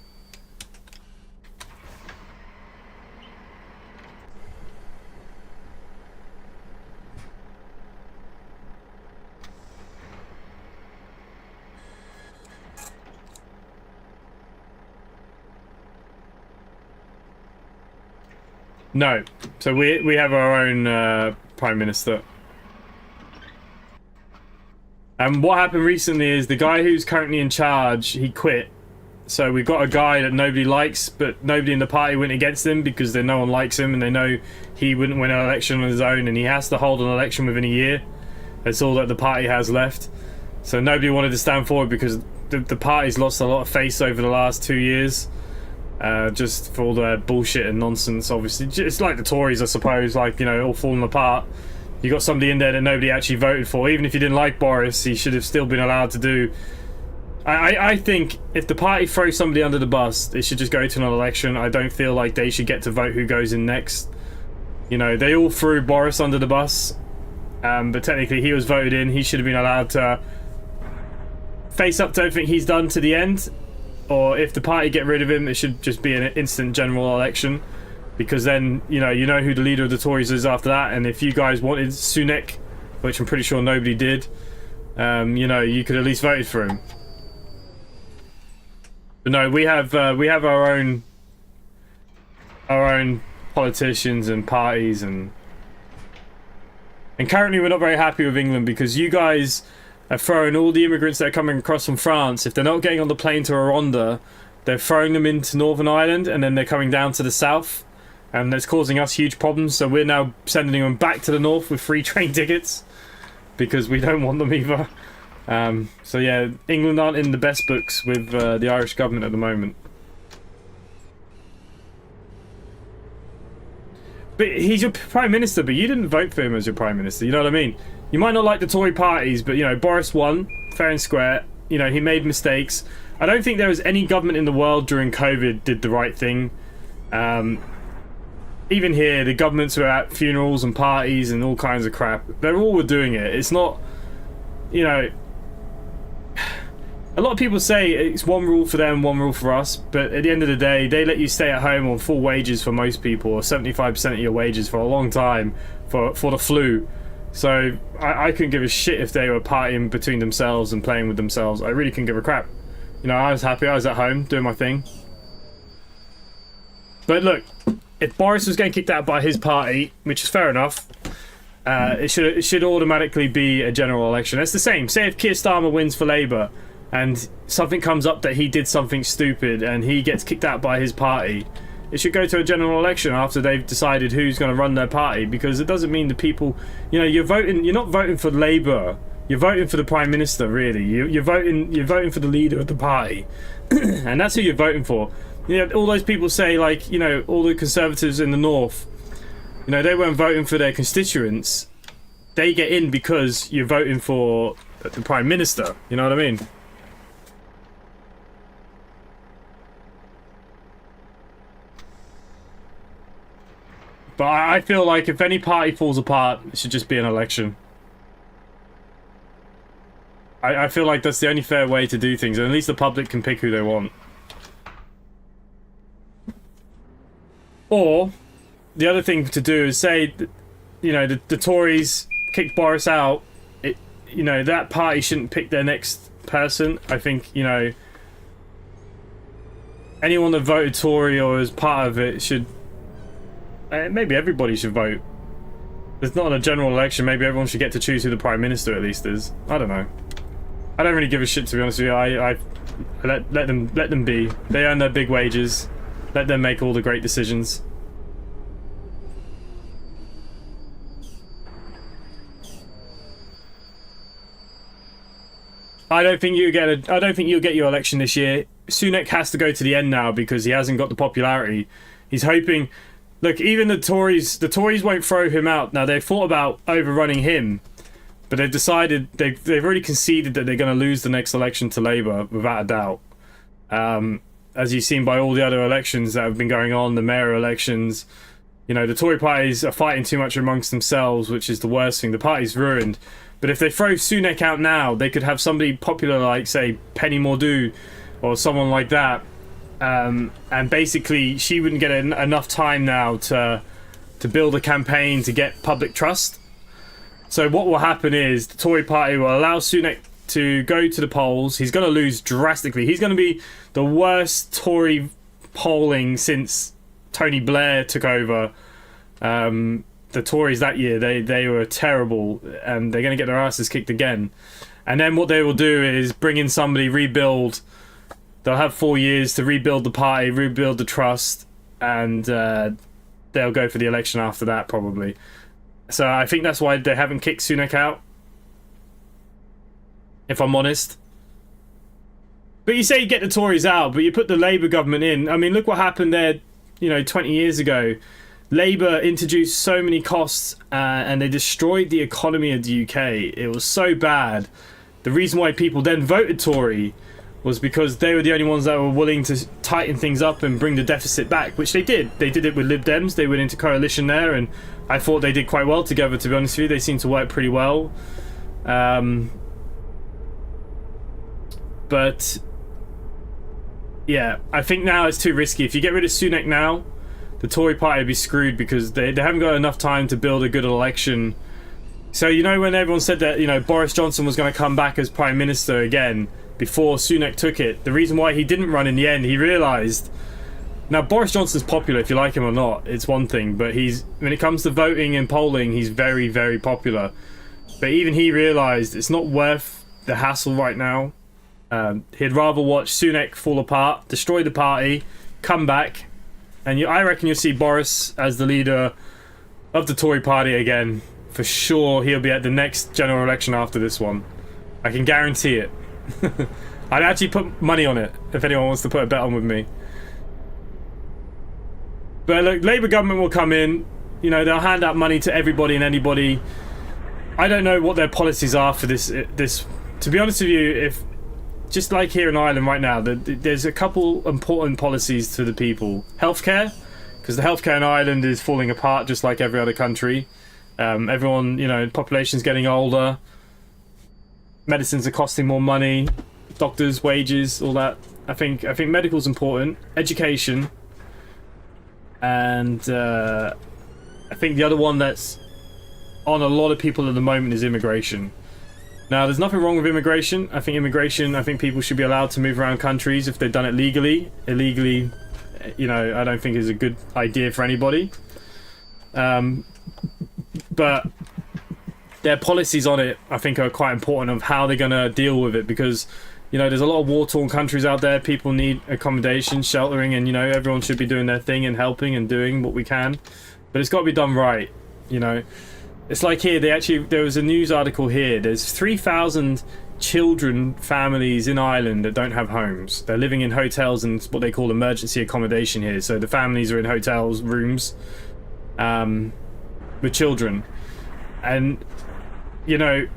No, so we have our own Prime Minister. And what happened recently is the guy who's currently in charge, he quit. So we've got a guy that nobody likes, but nobody in the party went against him because no one likes him, and they know he wouldn't win an election on his own, and he has to hold an election within a year. That's all that the party has left. So nobody wanted to stand forward because the party's lost a lot of face over the last 2 years. Just for all the bullshit and nonsense, obviously. It's like the Tories, I suppose, like, you know, all falling apart. You got somebody in there that nobody actually voted for. Even if you didn't like Boris, he should have still been allowed to do... I think if the party throws somebody under the bus, they should just go to an election. I don't feel like they should get to vote who goes in next. You know, they all threw Boris under the bus, but technically he was voted in. He should have been allowed to face up to everything he's done to the end. Or if the party get rid of him, it should just be an instant general election, because then you know who the leader of the Tories is after that. And if you guys wanted Sunak, which I'm pretty sure nobody did, you know, you could at least voted for him. But no, we have our own politicians and parties, and currently we're not very happy with England because you guys are throwing all the immigrants that are coming across from France. If they're not getting on the plane to Rwanda, they're throwing them into Northern Ireland, and then they're coming down to the south, and that's causing us huge problems. So we're now sending them back to the north with free train tickets because we don't want them either. So yeah, England aren't in the best books with the Irish government at the moment. But he's your Prime Minister, but you didn't vote for him as your Prime Minister, you know what I mean? You might not like the Tory parties, but, you know, Boris won, fair and square. You know, he made mistakes. I don't think there was any government in the world during COVID did the right thing. Even here, the governments were at funerals and parties and all kinds of crap. They all were doing it. It's not, you know... A lot of people say it's one rule for them, one rule for us, but at the end of the day, they let you stay at home on full wages for most people, or 75% of your wages for a long time for the flu. So I couldn't give a shit if they were partying between themselves and playing with themselves. I really couldn't give a crap. You know, I was happy, I was at home doing my thing. But look, if Boris was getting kicked out by his party, which is fair enough, it should automatically be a general election. It's the same. Say if Keir Starmer wins for Labour, and something comes up that he did something stupid and he gets kicked out by his party, it should go to a general election after they've decided who's going to run their party, because it doesn't mean the people, you know, you're not voting for Labour, you're voting for the Prime Minister, really. You're voting for the leader of the party. And that's who you're voting for. You know, all those people say, like, you know, all the Conservatives in the north, you know, they weren't voting for their constituents. They get in because you're voting for the Prime Minister, you know what I mean? But I feel like if any party falls apart, it should just be an election. I feel like that's the only fair way to do things, and at least the public can pick who they want. Or, the other thing to do is say, you know, the Tories kicked Boris out, you know, that party shouldn't pick their next person. I think, you know, anyone that voted Tory or is part of it should... maybe everybody should vote. It's not a general election. Maybe everyone should get to choose who the Prime Minister at least is. I don't know. I don't really give a shit, to be honest with you. I let them be. They earn their big wages. Let them make all the great decisions. I don't think you'll get your election this year. Sunak has to go to the end now because he hasn't got the popularity. He's hoping. Look, even the Tories won't throw him out. Now, they've thought about overrunning him, but they've decided, they've already conceded that they're going to lose the next election to Labour, without a doubt. As you've seen by all the other elections that have been going on, the mayor elections, you know, the Tory parties are fighting too much amongst themselves, which is the worst thing. The party's ruined. But if they throw Sunak out now, they could have somebody popular like, say, Penny Mordew, or someone like that. And basically, she wouldn't get enough time now to build a campaign to get public trust. So what will happen is the Tory party will allow Sunak to go to the polls. He's going to lose drastically. He's going to be the worst Tory polling since Tony Blair took over. The Tories that year, they were terrible, and they're going to get their asses kicked again. And then what they will do is bring in somebody, rebuild. They'll have 4 years to rebuild the party, rebuild the trust, and they'll go for the election after that, probably. So I think that's why they haven't kicked Sunak out, if I'm honest. But you say you get the Tories out, but you put the Labour government in. I mean, look what happened there, you know, 20 years ago. Labour introduced so many costs, and they destroyed the economy of the UK. It was so bad. The reason why people then voted Tory was because they were the only ones that were willing to tighten things up and bring the deficit back, which they did. They did it with Lib Dems. They went into coalition there, and I thought they did quite well together, to be honest with you. They seemed to work pretty well. But yeah, I think now it's too risky. If you get rid of Sunak now, the Tory party will be screwed because they haven't got enough time to build a good election. So, you know, when everyone said that, you know, Boris Johnson was going to come back as Prime Minister again, before Sunak took it. The reason why he didn't run in the end, he realised. Now, Boris Johnson's popular, if you like him or not, it's one thing, but when it comes to voting and polling, he's very, very popular. But even he realised it's not worth the hassle right now. He'd rather watch Sunak fall apart, destroy the party, come back, and I reckon you'll see Boris as the leader of the Tory party again. For sure, he'll be at the next general election after this one. I can guarantee it. I'd actually put money on it if anyone wants to put a bet on with me. But look, Labour government will come in. You know, they'll hand out money to everybody and anybody. I don't know what their policies are for this. To be honest with you, if just like here in Ireland right now, there's a couple important policies to the people. Healthcare, because the healthcare in Ireland is falling apart just like every other country. Everyone, you know, population's getting older. Medicines are costing more money. Doctors' wages, all that. I think medical's important. Education. And I think the other one that's on a lot of people at the moment is immigration. Now, there's nothing wrong with immigration. I think people should be allowed to move around countries if they've done it legally. Illegally, you know, I don't think is a good idea for anybody. But their policies on it, I think, are quite important of how they're going to deal with it, because, you know, there's a lot of war-torn countries out there. People need accommodation, sheltering, and, you know, everyone should be doing their thing and helping and doing what we can. But it's got to be done right, you know. It's like here, there was a news article here. There's 3,000 children, families in Ireland that don't have homes. They're living in hotels and what they call emergency accommodation here. So the families are in hotels, rooms, with children. And, you know,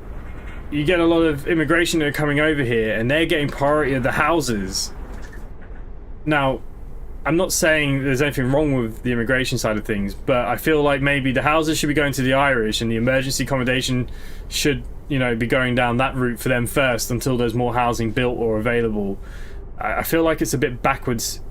you get a lot of immigration that are coming over here, and they're getting priority of the houses. Now, I'm not saying there's anything wrong with the immigration side of things, but I feel like maybe the houses should be going to the Irish, and the emergency accommodation should, you know, be going down that route for them first until there's more housing built or available. I feel like it's a bit backwards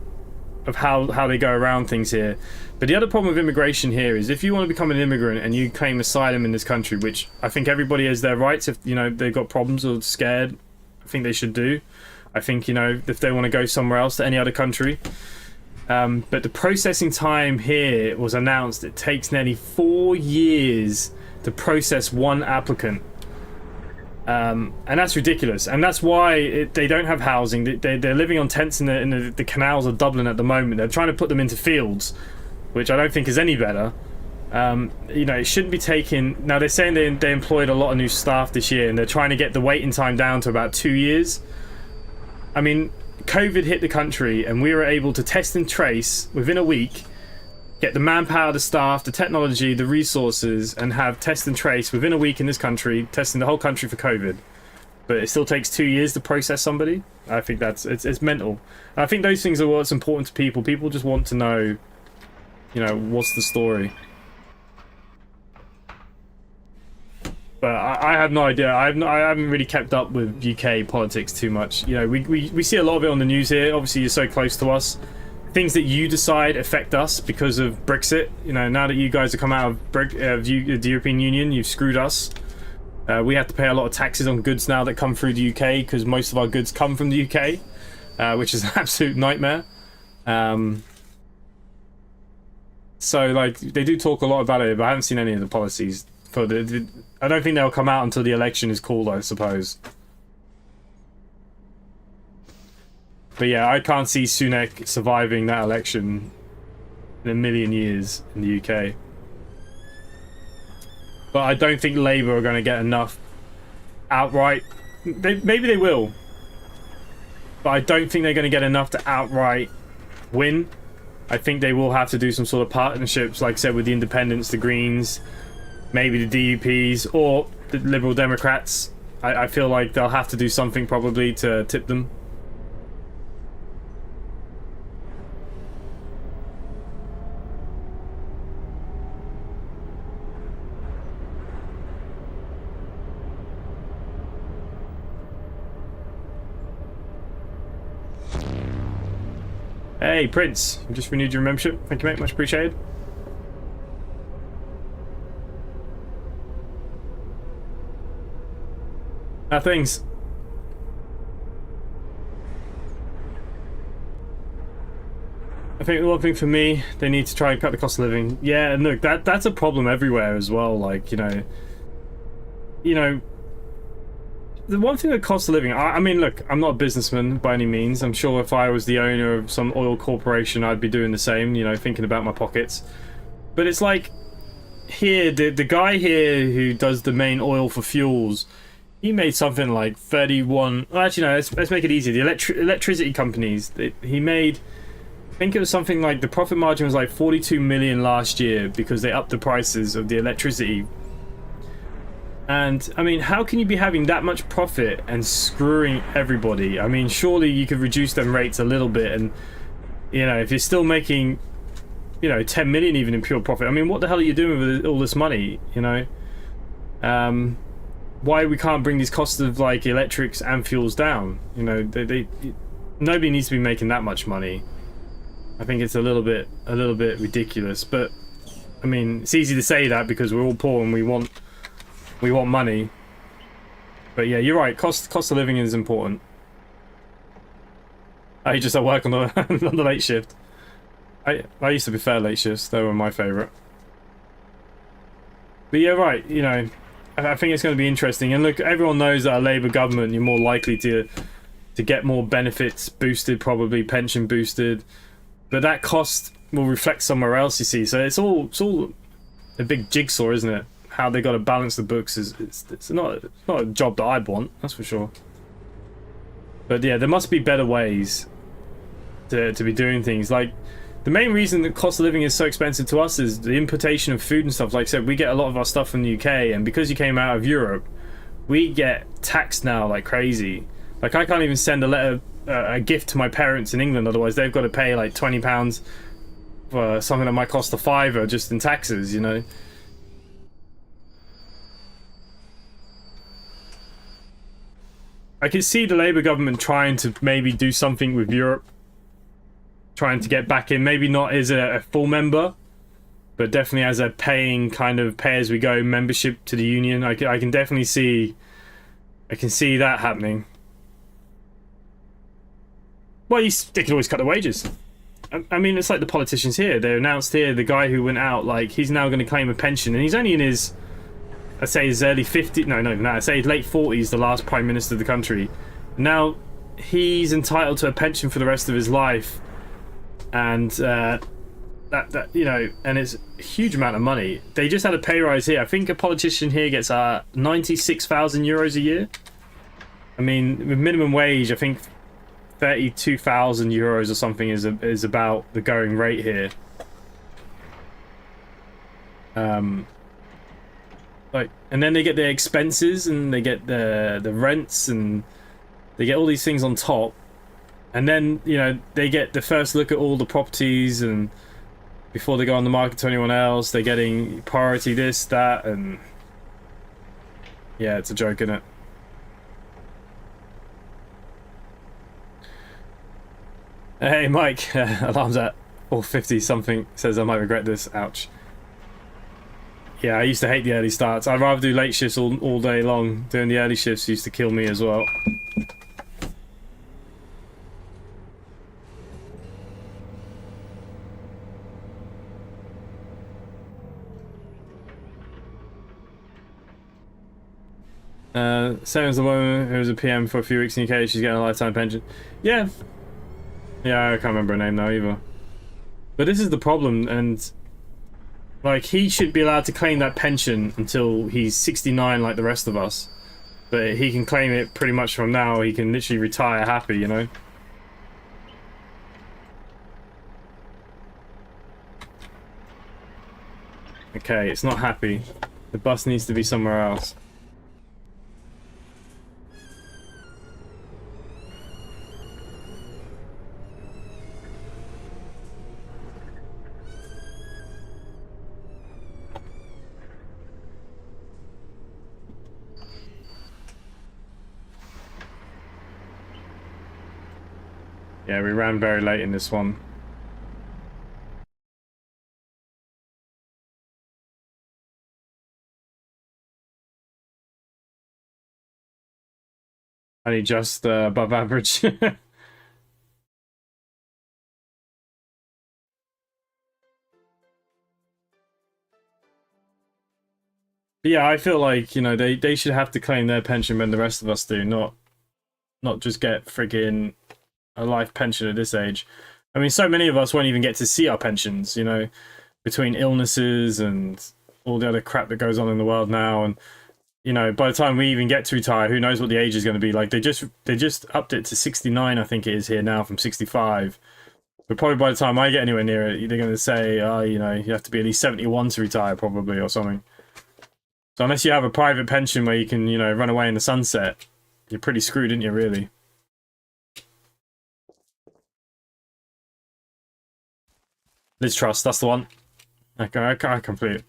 of how they go around things here. But the other problem with immigration here is if you want to become an immigrant and you claim asylum in this country, which I think everybody has their rights, if, you know, they've got problems or scared, I think they should do. I think, you know, if they want to go somewhere else to any other country. But the processing time here was announced. It takes nearly 4 years to process one applicant. And that's ridiculous. And that's why they don't have housing. They're living on tents in the canals of Dublin at the moment. They're trying to put them into fields, which I don't think is any better. You know, it shouldn't be taking... Now, they're saying they employed a lot of new staff this year, and they're trying to get the waiting time down to about 2 years. I mean, COVID hit the country, and we were able to test and trace within a week, get the manpower, the staff, the technology, the resources, and have test and trace within a week in this country, testing the whole country for COVID. But it still takes 2 years to process somebody. I think it's mental. And I think those things are what's important to people. People just want to know, you know, what's the story. But I have no idea. I haven't really kept up with UK politics too much. You know, we see a lot of it on the news here. Obviously, you're so close to us. Things that you decide affect us because of Brexit. You know, now that you guys have come out of the European Union, you've screwed us. We have to pay a lot of taxes on goods now that come through the UK because most of our goods come from the UK, which is an absolute nightmare. So, like, they do talk a lot about it, but I haven't seen any of the policies. I don't think they'll come out until the election is called, I suppose. But yeah, I can't see Sunak surviving that election in a million years in the UK. But I don't think Labour are going to get enough outright. Maybe they will. But I don't think they're going to get enough to outright win. I think they will have to do some sort of partnerships, like I said, with the Independents, the Greens, maybe the DUPs, or the Liberal Democrats. I feel like they'll have to do something probably to tip them. Hey, Prince, you just renewed your membership. Thank you, mate. Much appreciated. How things? I think the one thing for me, they need to try and cut the cost of living. Yeah, and look, that's a problem everywhere as well. Like, you know, the one thing that cost of living, I mean, look, I'm not a businessman by any means. I'm sure if I was the owner of some oil corporation, I'd be doing the same, you know, thinking about my pockets. But it's like, here, the guy here who does the main oil for fuels, he made something like 31... Well, actually, no, let's make it easy. The electricity companies, he made... I think it was something like the profit margin was like 42 million last year because they upped the prices of the electricity. And I mean, how can you be having that much profit and screwing everybody? I mean, surely you could reduce them rates a little bit, and you know, if you're still making, you know, 10 million even in pure profit, I mean, what the hell are you doing with all this money? You know, why we can't bring these costs of like electrics and fuels down? You know, nobody needs to be making that much money. I think it's a little bit ridiculous, but I mean, it's easy to say that because we're all poor and we want money. But yeah, you're right. Cost of living is important. I just at work on the on the late shift. I used to prefer late shifts. They were my favourite. But yeah, right. You know, I think it's going to be interesting. And look, everyone knows that a Labour government, you're more likely to get more benefits boosted, probably pension boosted. But that cost will reflect somewhere else, you see. So it's all a big jigsaw, isn't it? How they got to balance the books it's not a job that I'd want, that's for sure. But yeah, there must be better ways to be doing things. Like, the main reason that cost of living is so expensive to us is the importation of food and stuff. Like I said, we get a lot of our stuff from the UK, and because you came out of Europe, we get taxed now like crazy. Like, I can't even send a gift to my parents in England, otherwise they've got to pay like £20 for something that might cost a fiver just in taxes, you know. I can see the Labour government trying to maybe do something with Europe, trying to get back in, maybe not as a full member, but definitely as a paying kind of pay-as-we-go membership to the union. I can definitely see, I can see that happening. Well, they could always cut the wages. I mean, it's like the politicians here. They announced here the guy who went out, like, he's now going to claim a pension, and he's only in his, I'd say his early 50s, no, I'd say his late 40s, the last prime minister of the country. Now, he's entitled to a pension for the rest of his life, and that you know, and it's a huge amount of money. They just had a pay rise here. I think a politician here gets 96,000 euros a year. I mean, with minimum wage, I think 32,000 euros or something is about the going rate here. Like, and then they get their expenses, and they get the rents, and they get all these things on top, and then, you know, they get the first look at all the properties, and before they go on the market to anyone else, they're getting priority this, that, and yeah, it's a joke, isn't it? Hey Mike, alarm's at 4:50 something, says I might regret this, ouch. Yeah, I used to hate the early starts. I'd rather do late shifts all day long. Doing the early shifts used to kill me as well. Same as the woman who was a PM for a few weeks in the UK, she's getting a lifetime pension. Yeah. Yeah, I can't remember her name now either. But this is the problem, and like, he should be allowed to claim that pension until he's 69 like the rest of us. But he can claim it pretty much from now. He can literally retire happy, you know? Okay, it's not happy. The bus needs to be somewhere else. Yeah, we ran very late in this one. Only just above average. But yeah, I feel like, you know, they should have to claim their pension when the rest of us do, not just get friggin' a life pension at this age. I mean, so many of us won't even get to see our pensions, you know, between illnesses and all the other crap that goes on in the world now. And, you know, by the time we even get to retire, who knows what the age is going to be. Like, they just upped it to 69, I think it is here now, from 65. But probably by the time I get anywhere near it, they're going to say, oh, you know, you have to be at least 71 to retire, probably, or something. So unless you have a private pension where you can, you know, run away in the sunset, you're pretty screwed, aren't you, really? Liz Truss, that's the one. I completely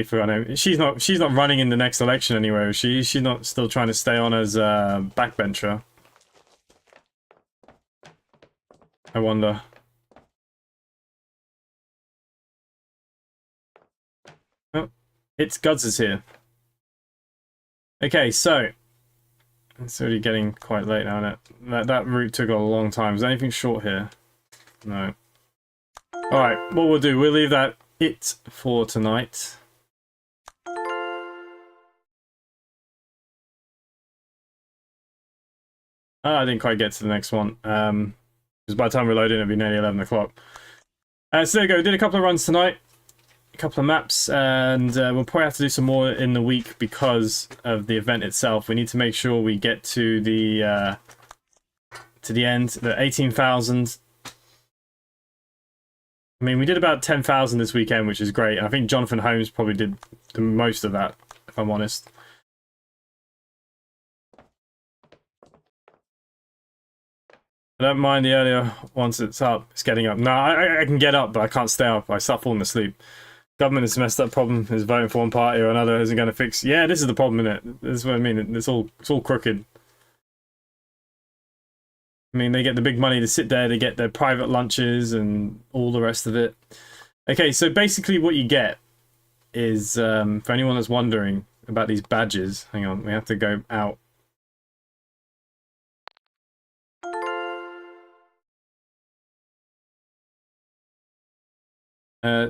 forgot. She's not running in the next election anyway. She's not still trying to stay on as a backbencher. I wonder. Oh, it's Guds is here. Okay, so it's already getting quite late now, isn't it? That route took a long time. Is there anything short here? No. Alright, what we'll do, we'll leave that it for tonight. I didn't quite get to the next one. Because by the time we're loading, it'll be nearly 11 o'clock. So there you go, did a couple of runs tonight. A couple of maps, and we'll probably have to do some more in the week because of the event itself. We need to make sure we get to the end, the 18,000. I mean, we did about 10,000 this weekend, which is great. I think Jonathan Holmes probably did the most of that, if I'm honest. I don't mind the earlier once it's up. It's getting up. No, I can get up, but I can't stay up. I start falling asleep. Government has messed up problem. Is voting for one party or another isn't going to fix. Yeah, this is the problem, isn't it? This is what I mean. It's all crooked. I mean, they get the big money to sit there. They get their private lunches and all the rest of it. Okay, so basically what you get is, for anyone that's wondering about these badges, hang on, we have to go out.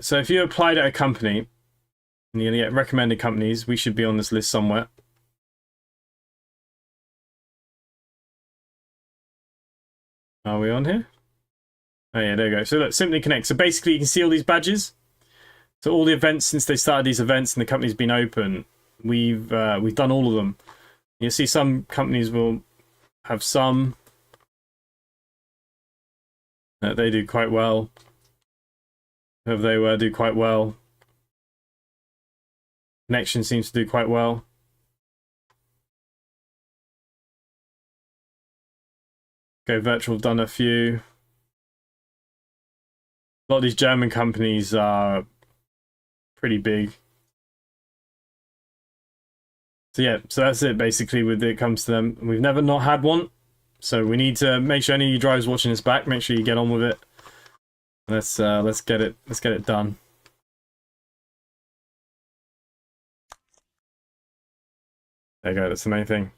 So if you applied at a company, and you're going to get recommended companies, we should be on this list somewhere. Are we on here? Oh yeah, there you go. So look, Simply Connect. So basically you can see all these badges. So all the events since they started these events and the company's been open, we've done all of them. You'll see some companies will have some that they do quite well. Whoever they were do quite well. Connection seems to do quite well. Go Virtual have done a few. A lot of these German companies are pretty big. So yeah, so that's it basically when it comes to them. We've never not had one. So we need to make sure any of you drivers watching this back, make sure you get on with it. Let's get it done. There you go, that's the main thing.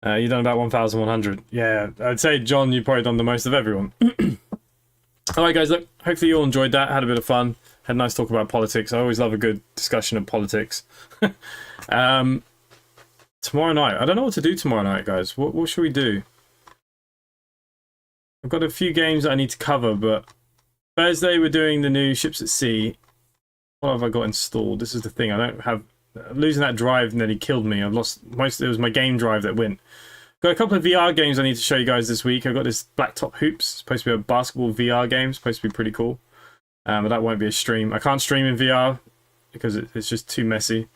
You've done about 1,100. Yeah, I'd say, John, you've probably done the most of everyone. Alright guys, look, hopefully you all enjoyed that, had a bit of fun, had a nice talk about politics. I always love a good discussion of politics. Tomorrow night, I don't know what to do tomorrow night, guys. What should we do? I've got a few games I need to cover, but Thursday we're doing the new Ships at Sea. What have I got installed? This is the thing, I don't have... Losing that drive nearly killed me. I've lost most... It was my game drive that went. Got a couple of VR games I need to show you guys this week. I've got this Blacktop Hoops. It's supposed to be a basketball VR game. It's supposed to be pretty cool. But that won't be a stream. I can't stream in VR because it's just too messy.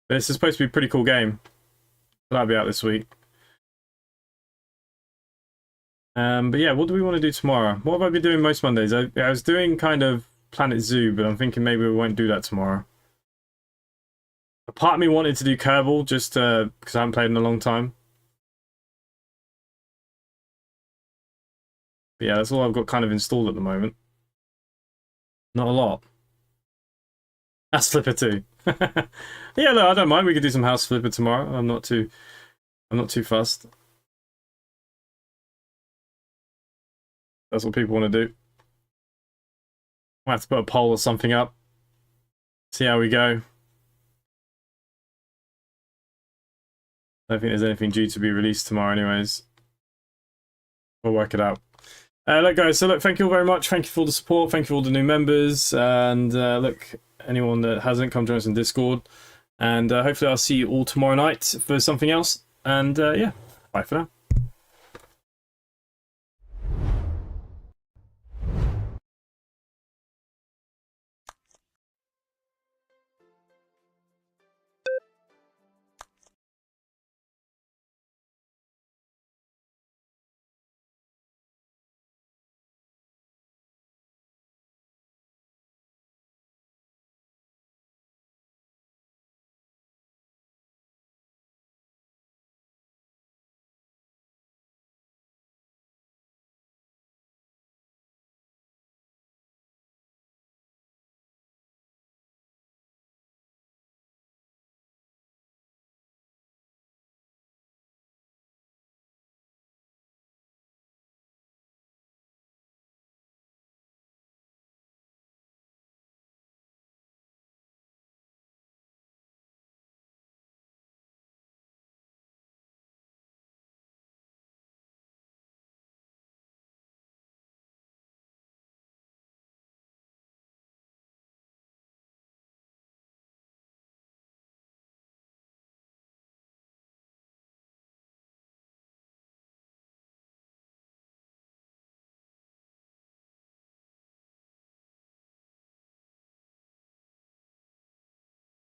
But it's supposed to be a pretty cool game. That'll be out this week. But yeah, what do we want to do tomorrow? What have I been doing most Mondays? I was doing kind of Planet Zoo, but I'm thinking maybe we won't do that tomorrow. A part of me wanted to do Kerbal just because I haven't played in a long time. But yeah, that's all I've got kind of installed at the moment. Not a lot. House Flipper too. Yeah, no, I don't mind. We could do some House Flipper tomorrow. I'm not too fussed. That's what people want to do. Might have to put a poll or something up. See how we go. I don't think there's anything due to be released tomorrow anyways. We'll work it out. Look guys, so look, thank you all very much. Thank you for all the support. Thank you for all the new members. And look, anyone that hasn't, come join us in Discord. And hopefully I'll see you all tomorrow night for something else. And yeah, bye for now.